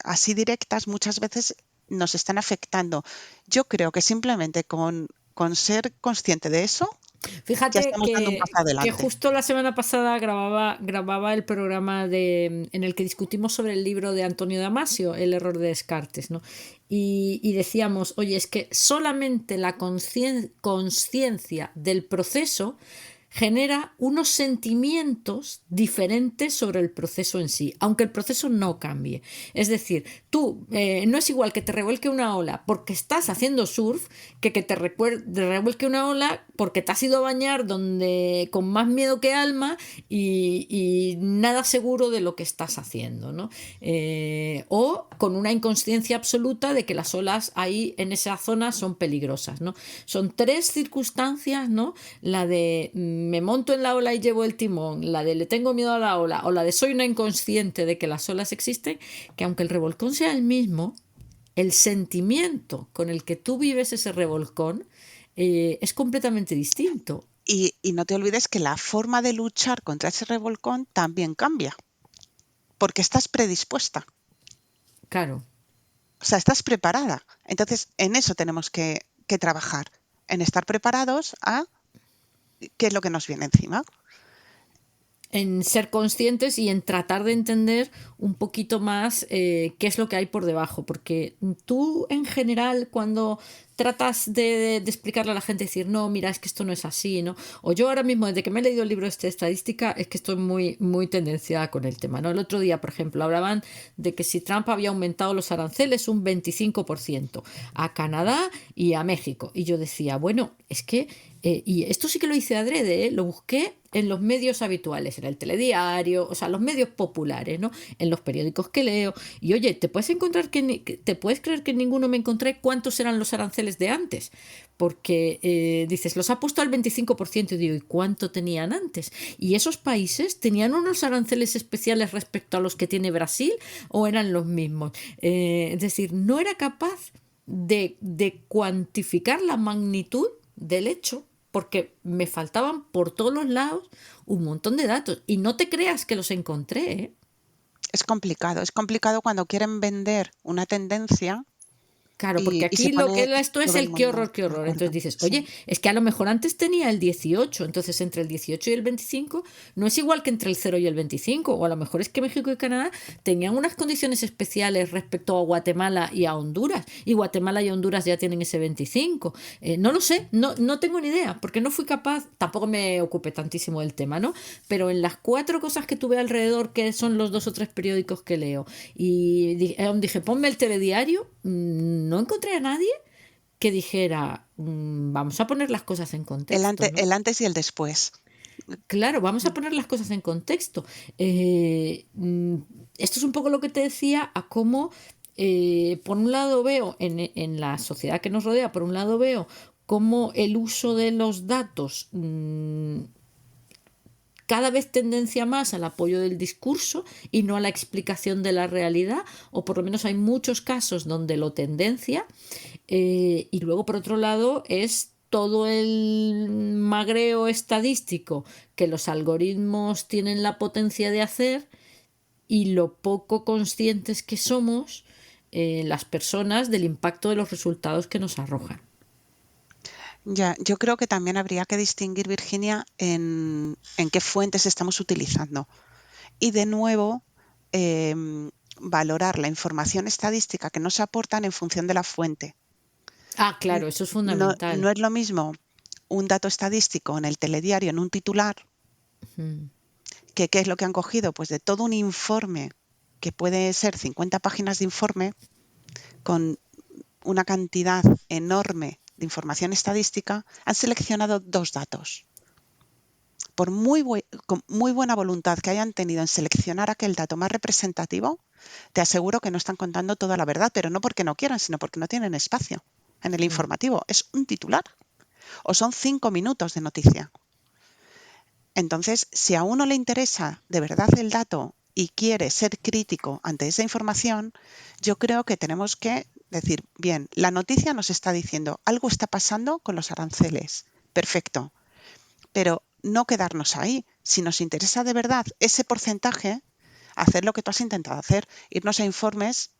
así directas muchas veces nos están afectando. Yo creo que simplemente con ser consciente de eso, ya Fíjate estamos dando un paso que adelante. justo la semana pasada grababa el programa en el que discutimos sobre el libro de Antonio Damasio, El error de Descartes, ¿no? Y decíamos, oye, es que solamente la conciencia del proceso genera unos sentimientos diferentes sobre el proceso en sí, aunque el proceso no cambie. Es decir, tú no es igual que te revuelque una ola porque estás haciendo surf que te revuelque una ola porque te has ido a bañar con más miedo que alma y nada seguro de lo que estás haciendo, ¿no? O con una inconsciencia absoluta de que las olas ahí en esa zona son peligrosas, ¿no? Son 3 circunstancias, ¿no? La de me monto en la ola y llevo el timón, la de le tengo miedo a la ola o la de soy una inconsciente de que las olas existen, que aunque el revolcón sea el mismo, el sentimiento con el que tú vives ese revolcón es completamente distinto. Y no te olvides que la forma de luchar contra ese revolcón también cambia, porque estás predispuesta. Claro. O sea, estás preparada. Entonces, en eso tenemos que trabajar, en estar preparados a qué es lo que nos viene encima. En ser conscientes y en tratar de entender un poquito más qué es lo que hay por debajo, porque tú en general cuando tratas de explicarle a la gente, decir, no, mira, es que esto no es así, ¿no? O yo ahora mismo, desde que me he leído el libro de estadística, es que estoy muy, muy tendenciada con el tema, ¿no? El otro día, por ejemplo, hablaban de que si Trump había aumentado los aranceles un 25% a Canadá y a México. Y yo decía, bueno, es que, y esto sí que lo hice adrede, lo busqué en los medios habituales, en el telediario, o sea, los medios populares, ¿no? En los periódicos que leo. Y oye, te puedes creer que en ninguno me encontré cuántos eran los aranceles de antes, porque dices, los ha puesto al 25%, y digo, ¿y cuánto tenían antes? ¿Y esos países tenían unos aranceles especiales respecto a los que tiene Brasil o eran los mismos? Es decir, no era capaz de cuantificar la magnitud del hecho, porque me faltaban por todos los lados un montón de datos. Y no te creas que los encontré, ¿eh? Es complicado cuando quieren vender una tendencia Claro, porque y se aquí lo que pone es esto es todo el el qué mundo horror, qué de horror. Entonces acuerdo. dices, oye, Sí. es que a lo mejor antes tenía el 18, entonces entre el 18 y el 25 no es igual que entre el 0 y el 25, o a lo mejor es que México y Canadá tenían unas condiciones especiales respecto a Guatemala y a Honduras, y Guatemala y Honduras ya tienen ese 25. No lo sé, no tengo ni idea, porque no fui capaz, tampoco me ocupé tantísimo del tema, ¿no? Pero en las 4 cosas que tuve alrededor, que son los 2 o 3 periódicos que leo, y dije, ponme el telediario, no encontré a nadie que dijera, vamos a poner las cosas en contexto, ¿no? El antes y el después. Claro, vamos a poner las cosas en contexto. Esto es un poco lo que te decía, a cómo, por un lado veo en la sociedad que nos rodea, por un lado veo cómo el uso de los datos cada vez tendencia más al apoyo del discurso y no a la explicación de la realidad, o por lo menos hay muchos casos donde lo tendencia. Y luego, por otro lado, es todo el magreo estadístico que los algoritmos tienen la potencia de hacer y lo poco conscientes que somos las personas del impacto de los resultados que nos arrojan. Ya, yo creo que también habría que distinguir, Virginia, en qué fuentes estamos utilizando. Y de nuevo, valorar la información estadística que nos aportan en función de la fuente. Ah, claro, eso es No fundamental. es lo mismo un dato estadístico en el telediario, en un titular, Mm. que qué es lo que han cogido, pues de todo un informe, que puede ser 50 páginas de informe, con una cantidad enorme de información estadística, han seleccionado 2 datos. Por con muy buena voluntad que hayan tenido en seleccionar aquel dato más representativo, te aseguro que no están contando toda la verdad, pero no porque no quieran, sino porque no tienen espacio en el Mm. informativo. Es un titular o son 5 minutos de noticia. Entonces, si a uno le interesa de verdad el dato y quiere ser crítico ante esa información, yo creo que tenemos que decir, bien, la noticia nos está diciendo algo está pasando con los aranceles. Perfecto. Pero no quedarnos ahí. Si nos interesa de verdad ese porcentaje, hacer lo que tú has intentado hacer, irnos a informes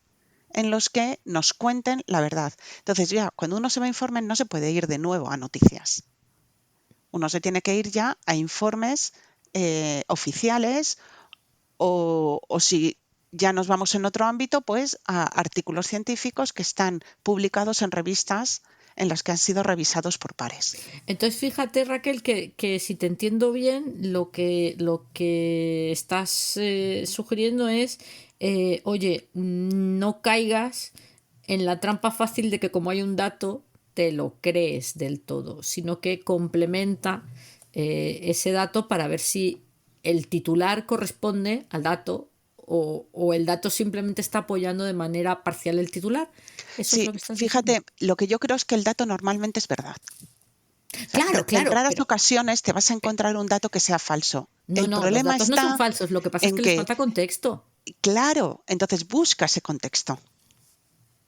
en los que nos cuenten la verdad. Entonces ya, cuando uno se va a informes, no se puede ir de nuevo a noticias. Uno se tiene que ir ya a informes oficiales o si ya nos vamos en otro ámbito, pues a artículos científicos que están publicados en revistas en las que han sido revisados por pares. Entonces, fíjate, Raquel, que si te entiendo bien, lo que estás sugiriendo es, oye, no caigas en la trampa fácil de que como hay un dato, te lo crees del todo, sino que complementa ese dato para ver si el titular corresponde al dato o el dato simplemente está apoyando de manera parcial el titular. Eso es Sí, lo que estás diciendo. fíjate, lo que yo creo es que el dato normalmente es verdad. O sea, Claro, en claro, raras pero ocasiones te vas a encontrar un dato que sea falso. no, El no, los problema datos no son está falsos, lo que pasa es en que les que, falta contexto. claro, entonces busca ese contexto.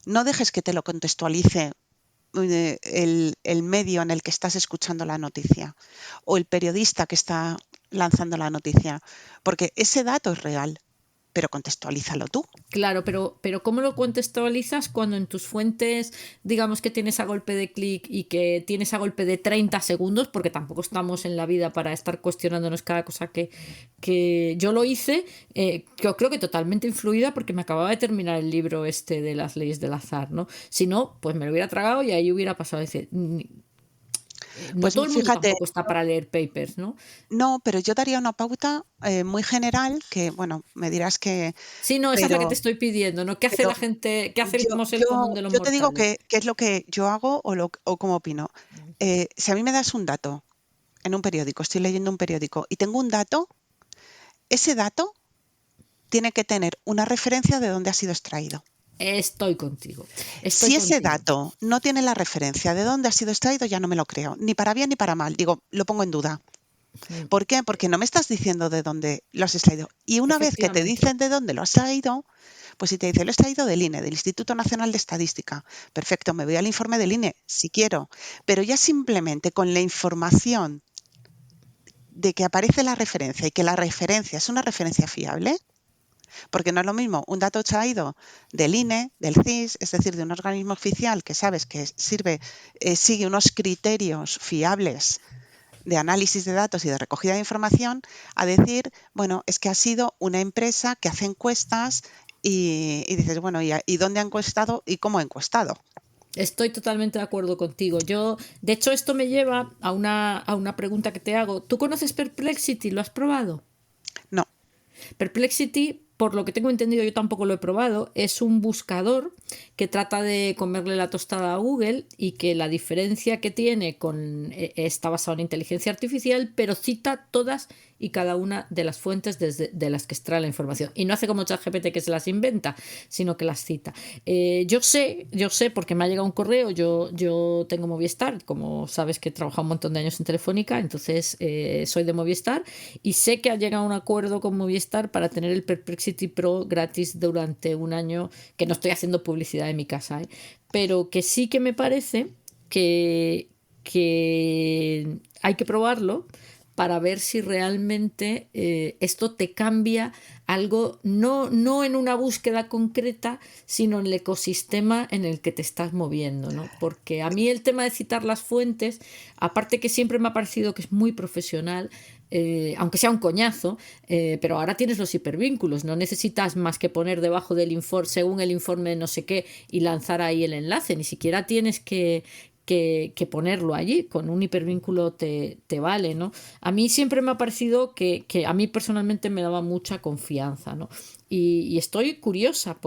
No dejes que te lo contextualice el medio en el que estás escuchando la noticia o el periodista que está lanzando la noticia, porque ese dato es real, pero contextualízalo tú. Claro, pero ¿cómo lo contextualizas cuando en tus fuentes, digamos que tienes a golpe de clic y que tienes a golpe de 30 segundos, porque tampoco estamos en la vida para estar cuestionándonos cada cosa que yo lo hice, yo creo que totalmente influida porque me acababa de terminar el libro este de las leyes del azar, ¿no? Si no, pues me lo hubiera tragado y ahí hubiera pasado. Dice, no Pues todo el mundo fíjate, tampoco está para leer papers, ¿no? no, pero yo daría una pauta muy general que, bueno, me dirás que, Sí, no, esa es la que te pero, estoy pidiendo, ¿no? ¿Qué hace pero la gente, qué hace, yo, digamos, el común yo, de los yo te digo mortales? que, qué es lo que yo hago o cómo opino. Si a mí me das un dato en un periódico, estoy leyendo un periódico y tengo un dato, ese dato tiene que tener una referencia de dónde ha sido extraído. Estoy contigo, estoy Si ese contigo. dato no tiene la referencia de dónde ha sido extraído, ya no me lo creo, ni para bien ni para mal. Digo, lo pongo en duda. Mm. ¿Por qué? Porque no me estás diciendo de dónde lo has extraído. Y una vez que te Efectivamente. dicen de dónde lo has extraído, pues si te dice, lo he extraído del INE, del Instituto Nacional de Estadística, perfecto, me voy al informe del INE, si quiero. Pero ya simplemente con la información de que aparece la referencia y que la referencia es una referencia fiable, Porque no es lo mismo un dato extraído del INE, del CIS, es decir, de un organismo oficial que sabes que sigue unos criterios fiables de análisis de datos y de recogida de información, a decir, bueno, es que ha sido una empresa que hace encuestas y dices, bueno, ¿y dónde ha encuestado y cómo ha encuestado? Estoy totalmente de acuerdo contigo. De hecho, esto me lleva a una pregunta que te hago. ¿Tú conoces Perplexity? ¿Lo has probado? No. Perplexity, por lo que tengo entendido, yo tampoco lo he probado, es un buscador que trata de comerle la tostada a Google y que la diferencia que tiene está basado en inteligencia artificial, pero cita todas y cada una de las fuentes de las que extrae la información. Y no hace como ChatGPT que se las inventa, sino que las cita. Yo sé, porque me ha llegado un correo, yo tengo Movistar, como sabes que he trabajado un montón de años en Telefónica, entonces soy de Movistar y sé que ha llegado a un acuerdo con Movistar para tener el Perplexity Pro gratis durante un año, que no estoy haciendo publicidad en mi casa, pero que sí que me parece que hay que probarlo para ver si realmente esto te cambia algo, no en una búsqueda concreta, sino en el ecosistema en el que te estás moviendo, ¿no? Porque a mí el tema de citar las fuentes, aparte que siempre me ha parecido que es muy profesional, aunque sea un coñazo, pero ahora tienes los hipervínculos, no necesitas más que poner debajo del informe, según el informe de no sé qué, y lanzar ahí el enlace, ni siquiera tienes que ponerlo allí, con un hipervínculo te vale, ¿no? A mí siempre me ha parecido que a mí personalmente me daba mucha confianza, ¿no? Y estoy curiosa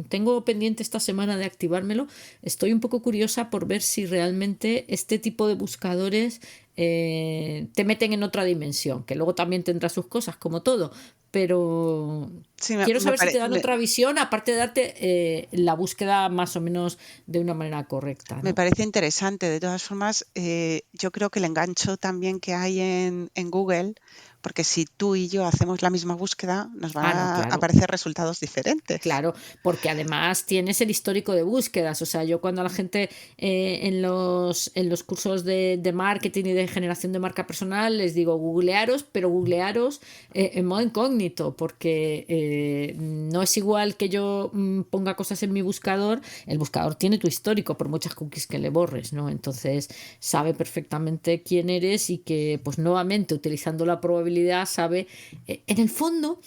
tengo pendiente esta semana de activármelo, estoy un poco curiosa por ver si realmente este tipo de buscadores te meten en otra dimensión, que luego también tendrá sus cosas, como todo, pero Sí, quiero saber si te dan otra visión, aparte de darte la búsqueda más o menos de una manera correcta, me ¿no? parece interesante. De todas formas, yo creo que el engancho también que hay en Google, porque si tú y yo hacemos la misma búsqueda, nos van Ah, no, a claro. aparecer resultados diferentes. Claro, porque además tienes el histórico de búsquedas. O sea, yo cuando a la gente en los cursos de marketing y de generación de marca personal les digo googlearos, pero googlearos en modo incógnito, porque no es igual que yo ponga cosas en mi buscador. El buscador tiene tu histórico por muchas cookies que le borres, ¿no? Entonces sabe perfectamente quién eres y que, pues nuevamente, utilizando la probabilidad, sabe. En el fondo,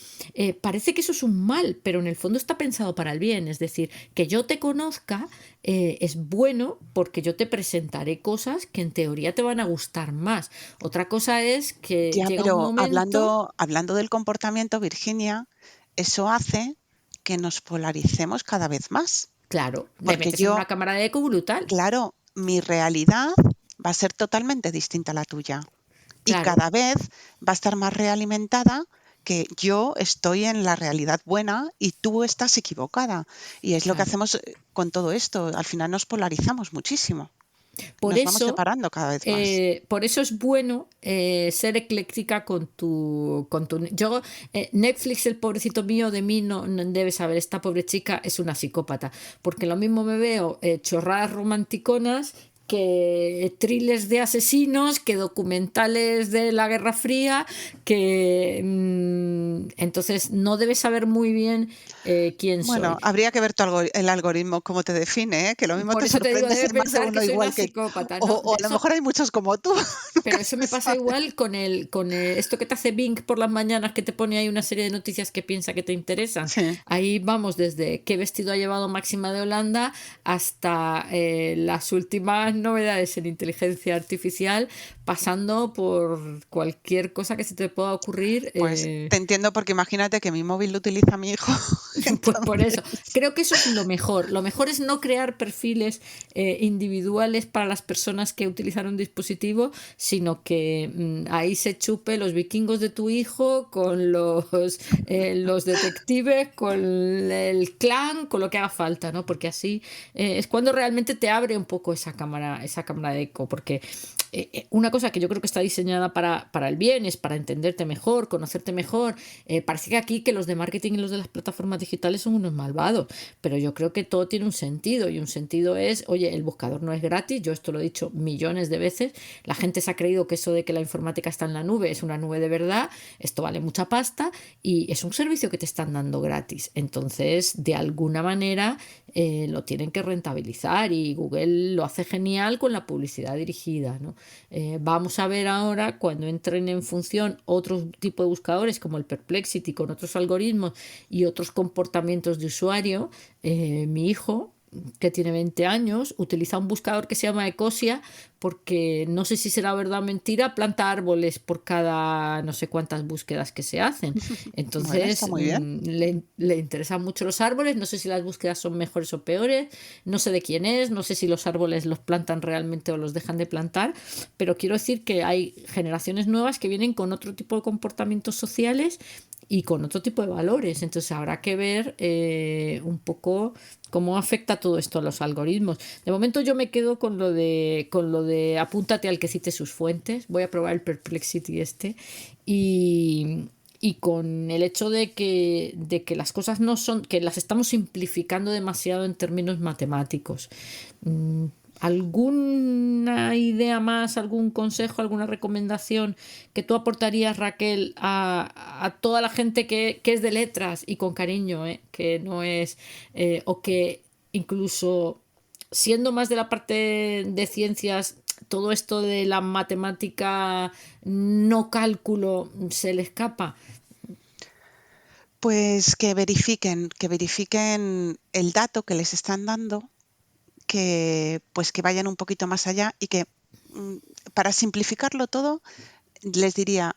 parece que eso es un mal, pero en el fondo está pensado para el bien. Es decir, que yo te conozca es bueno porque yo te presentaré cosas que en teoría te van a gustar más. Otra cosa es que Ya, llega un pero momento. hablando del comportamiento, Virginia, eso hace que nos polaricemos cada vez más. Claro, me Porque metes en una yo, cámara de eco brutal. claro, mi realidad va a ser totalmente distinta a la tuya. Y Claro, cada vez va a estar más realimentada que yo estoy en la realidad buena y tú estás equivocada. Y es lo que claro. hacemos con todo esto. Al final nos polarizamos muchísimo. Por Nos vamos eso, separando cada vez más. por eso es bueno ser ecléctica Yo, Netflix, el pobrecito mío, de mí no debe saber, esta pobre chica es una psicópata, porque lo mismo me veo chorradas romanticonas que thrillers de asesinos, que documentales de la Guerra Fría, entonces no debe saber muy bien quién Bueno, soy. habría que ver el algoritmo cómo te define, ¿eh? Que lo mismo Por te eso te digo, sorprende si debe hay más de pensar que uno soy una igual que... psicópata, ¿no? O a lo mejor hay muchos como tú. Nunca Pero eso se me pasa sabe. igual con esto que te hace Bing por las mañanas, que te pone ahí una serie de noticias que piensa que te interesan. Sí. Ahí vamos desde qué vestido ha llevado Máxima de Holanda hasta las últimas novedades en inteligencia artificial, pasando por cualquier cosa que se te pueda ocurrir. Pues te entiendo porque imagínate que mi móvil lo utiliza mi hijo. Pues por eso, Entonces, creo que eso es lo mejor. Lo mejor es no crear perfiles individuales para las personas que utilizan un dispositivo, sino que ahí se chupe los vikingos de tu hijo con los detectives, con el clan, con lo que haga falta, ¿no? Porque así es cuando realmente te abre un poco esa cámara esa cámara de eco, porque una cosa que yo creo que está diseñada para el bien es para entenderte mejor, conocerte mejor. Parece que aquí que los de marketing y los de las plataformas digitales son unos malvados, pero yo creo que todo tiene un sentido, y un sentido es, oye, el buscador no es gratis. Yo esto lo he dicho millones de veces. La gente se ha creído que eso de que la informática está en la nube es una nube de verdad. Esto vale mucha pasta y es un servicio que te están dando gratis. Entonces, de alguna manera lo tienen que rentabilizar, y Google lo hace genial con la publicidad dirigida, ¿no? Vamos a ver ahora, cuando entren en función otro tipo de buscadores como el Perplexity, con otros algoritmos y otros comportamientos de usuario. Mi hijo, que tiene 20 años, utiliza un buscador que se llama Ecosia, porque no sé si será verdad o mentira, planta árboles por cada no sé cuántas búsquedas que se hacen. Bueno, está Entonces, muy bien. le interesan mucho los árboles. No sé si las búsquedas son mejores o peores, no sé de quién es, no sé si los árboles los plantan realmente o los dejan de plantar, pero quiero decir que hay generaciones nuevas que vienen con otro tipo de comportamientos sociales y con otro tipo de valores. Entonces habrá que ver un poco cómo afecta todo esto a los algoritmos. De momento yo me quedo con lo de apúntate al que cite sus fuentes. Voy a probar el Perplexity y con el hecho de que las cosas no son, que las estamos simplificando demasiado en términos matemáticos. ¿Alguna idea más, algún consejo, alguna recomendación que tú aportarías, Raquel, a toda la gente que es de letras y con cariño, que no es, o que incluso siendo más de la parte de ciencias, todo esto de la matemática no cálculo se le escapa? Pues que verifiquen el dato que les están dando, que vayan un poquito más allá y que, para simplificarlo todo, les diría,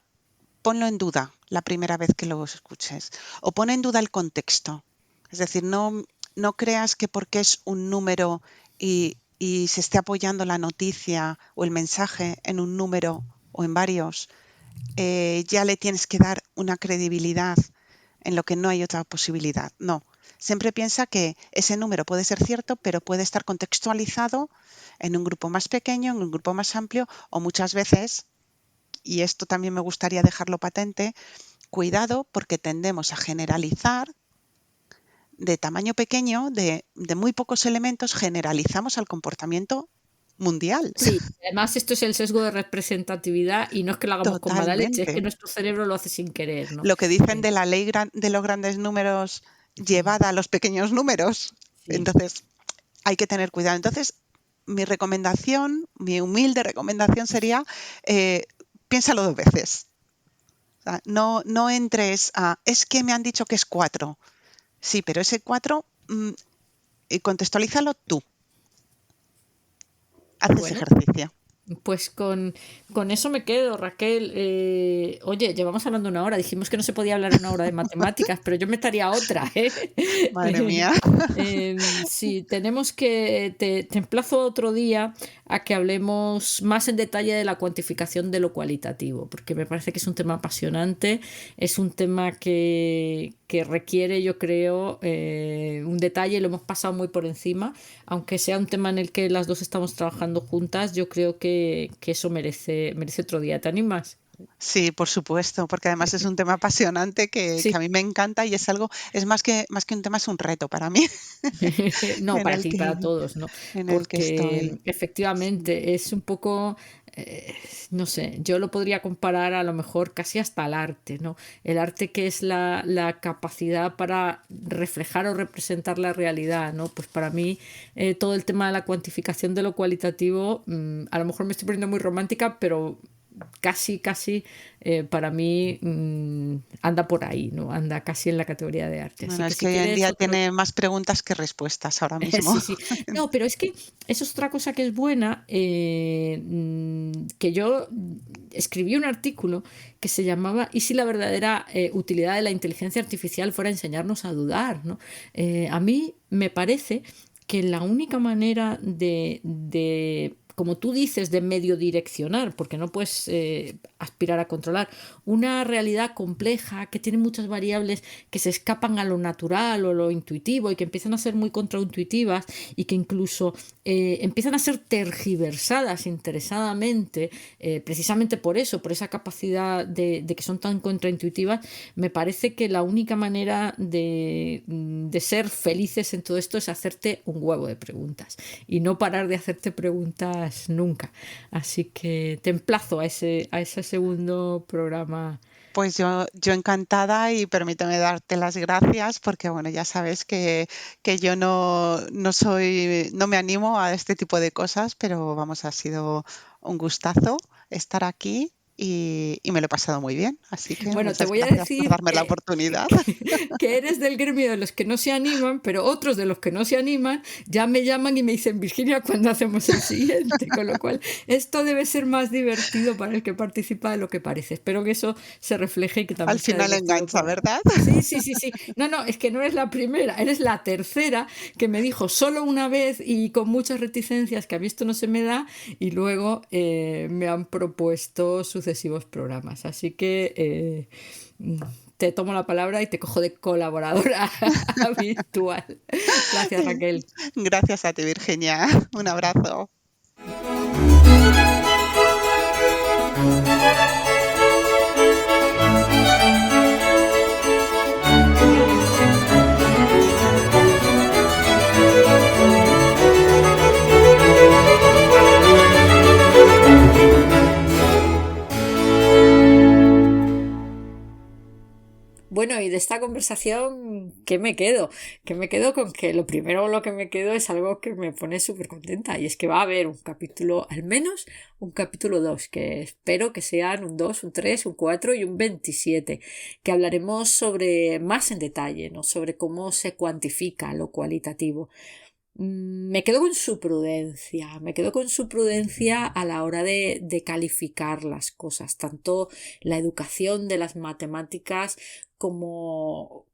ponlo en duda la primera vez que lo escuches, o pon en duda el contexto. Es decir, no creas que porque es un número y se esté apoyando la noticia o el mensaje en un número o en varios, ya le tienes que dar una credibilidad en lo que no hay otra posibilidad. No, siempre piensa que ese número puede ser cierto, pero puede estar contextualizado en un grupo más pequeño, en un grupo más amplio, o muchas veces, y esto también me gustaría dejarlo patente, cuidado, porque tendemos a generalizar de tamaño pequeño, de muy pocos elementos, generalizamos al comportamiento mundial. Sí, además esto es el sesgo de representatividad, y no es que lo hagamos con mala leche, es que Totalmente. nuestro cerebro lo hace sin querer, ¿no? Lo que dicen Eh, de la ley de los grandes números llevada a los pequeños números. sí. Entonces, hay que tener cuidado. Entonces, mi humilde recomendación sería, eh, piénsalo 2 veces. O sea, no entres a, es que me han dicho que es 4. Sí, pero ese 4, contextualízalo tú. Haz ese Bueno, ejercicio. pues con eso me quedo, Raquel. Oye, llevamos hablando una hora. Dijimos que no se podía hablar una hora de matemáticas, pero yo me estaría otra, ¿eh? Madre mía. Sí, tenemos que. Te emplazo otro día a que hablemos más en detalle de la cuantificación de lo cualitativo, porque me parece que es un tema apasionante, es un tema que requiere, yo creo, un detalle. Lo hemos pasado muy por encima, aunque sea un tema en el que las dos estamos trabajando juntas. Yo creo que eso merece otro día. ¿Te animas? Sí, por supuesto, porque además es un tema apasionante que Sí. a mí me encanta y es algo, es más que un tema, es un reto para mí No, en para el ti, para que, todos, ¿no? en el que estoy. Porque efectivamente es un poco, no sé, yo lo podría comparar a lo mejor casi hasta al arte, ¿no? El arte, que es la capacidad para reflejar o representar la realidad, ¿no? Pues para mí todo el tema de la cuantificación de lo cualitativo, a lo mejor me estoy poniendo muy romántica, pero casi para mí anda por ahí, ¿no? Anda casi en la categoría de arte. Así Bueno, que es si que hoy en quieres día otro. tiene más preguntas que respuestas ahora mismo. Sí, sí. No, pero es que eso es otra cosa que es buena, que yo escribí un artículo que se llamaba ¿Y si la verdadera utilidad de la inteligencia artificial fuera enseñarnos a dudar? ¿No? A mí me parece que la única manera como tú dices, de medio direccionar, porque no puedes aspirar a controlar una realidad compleja que tiene muchas variables que se escapan a lo natural o lo intuitivo y que empiezan a ser muy contraintuitivas y que incluso empiezan a ser tergiversadas interesadamente, precisamente por eso, por esa capacidad de que son tan contraintuitivas. Me parece que la única manera de ser felices en todo esto es hacerte un huevo de preguntas y no parar de hacerte preguntas nunca. Así que te emplazo a ese segundo programa. Pues yo encantada, y permíteme darte las gracias porque, bueno, ya sabes que yo no me animo a este tipo de cosas, pero vamos, ha sido un gustazo estar aquí y me lo he pasado muy bien. Así que Bueno, te muchas voy a gracias por decir darme la oportunidad. que eres del gremio de los que no se animan, pero otros de los que no se animan ya me llaman y me dicen, Virginia, ¿cuándo hacemos el siguiente? Con lo cual, esto debe ser más divertido para el que participa de lo que parece. Espero que eso se refleje y que Al también sea final divertido engancha, para... ¿verdad? Sí, sí, sí, sí. No, no, es que no eres la primera, eres la tercera que me dijo solo una vez y con muchas reticencias que a mí esto no se me da, y luego me han propuesto sucesivos programas. Así que te tomo la palabra y te cojo de colaboradora habitual. Gracias, Raquel. Gracias a ti, Virginia. Un abrazo. Bueno, y de esta conversación, ¿qué me quedo? Que me quedo con que lo primero lo que me quedo es algo que me pone súper contenta, y es que va a haber un capítulo, al menos un capítulo 2, que espero que sean un 2, un 3, un 4 y un 27, que hablaremos sobre más en detalle, ¿no? Sobre cómo se cuantifica lo cualitativo. Me quedo con su prudencia, me quedo con su prudencia a la hora de calificar las cosas, tanto la educación de las matemáticas como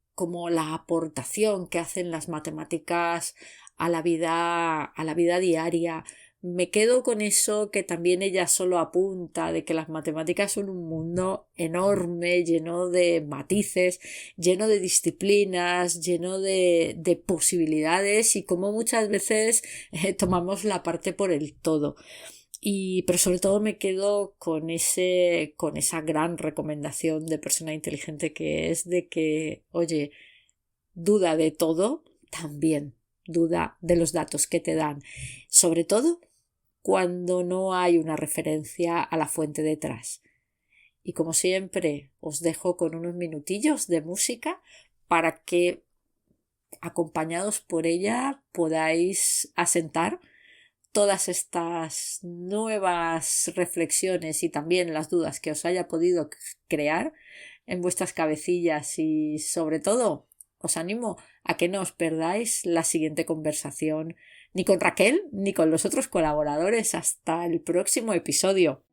la aportación que hacen las matemáticas a la vida diaria. Me quedo con eso que también ella solo apunta, de que las matemáticas son un mundo enorme, lleno de matices, lleno de disciplinas, lleno de posibilidades, y como muchas veces tomamos la parte por el todo. Pero sobre todo me quedo con esa gran recomendación de persona inteligente, que es de que, oye, duda de todo, también duda de los datos que te dan, sobre todo cuando no hay una referencia a la fuente detrás. Y como siempre, os dejo con unos minutillos de música para que, acompañados por ella, podáis asentar todas estas nuevas reflexiones y también las dudas que os haya podido crear en vuestras cabecillas, y sobre todo os animo a que no os perdáis la siguiente conversación, ni con Raquel ni con los otros colaboradores. Hasta el próximo episodio.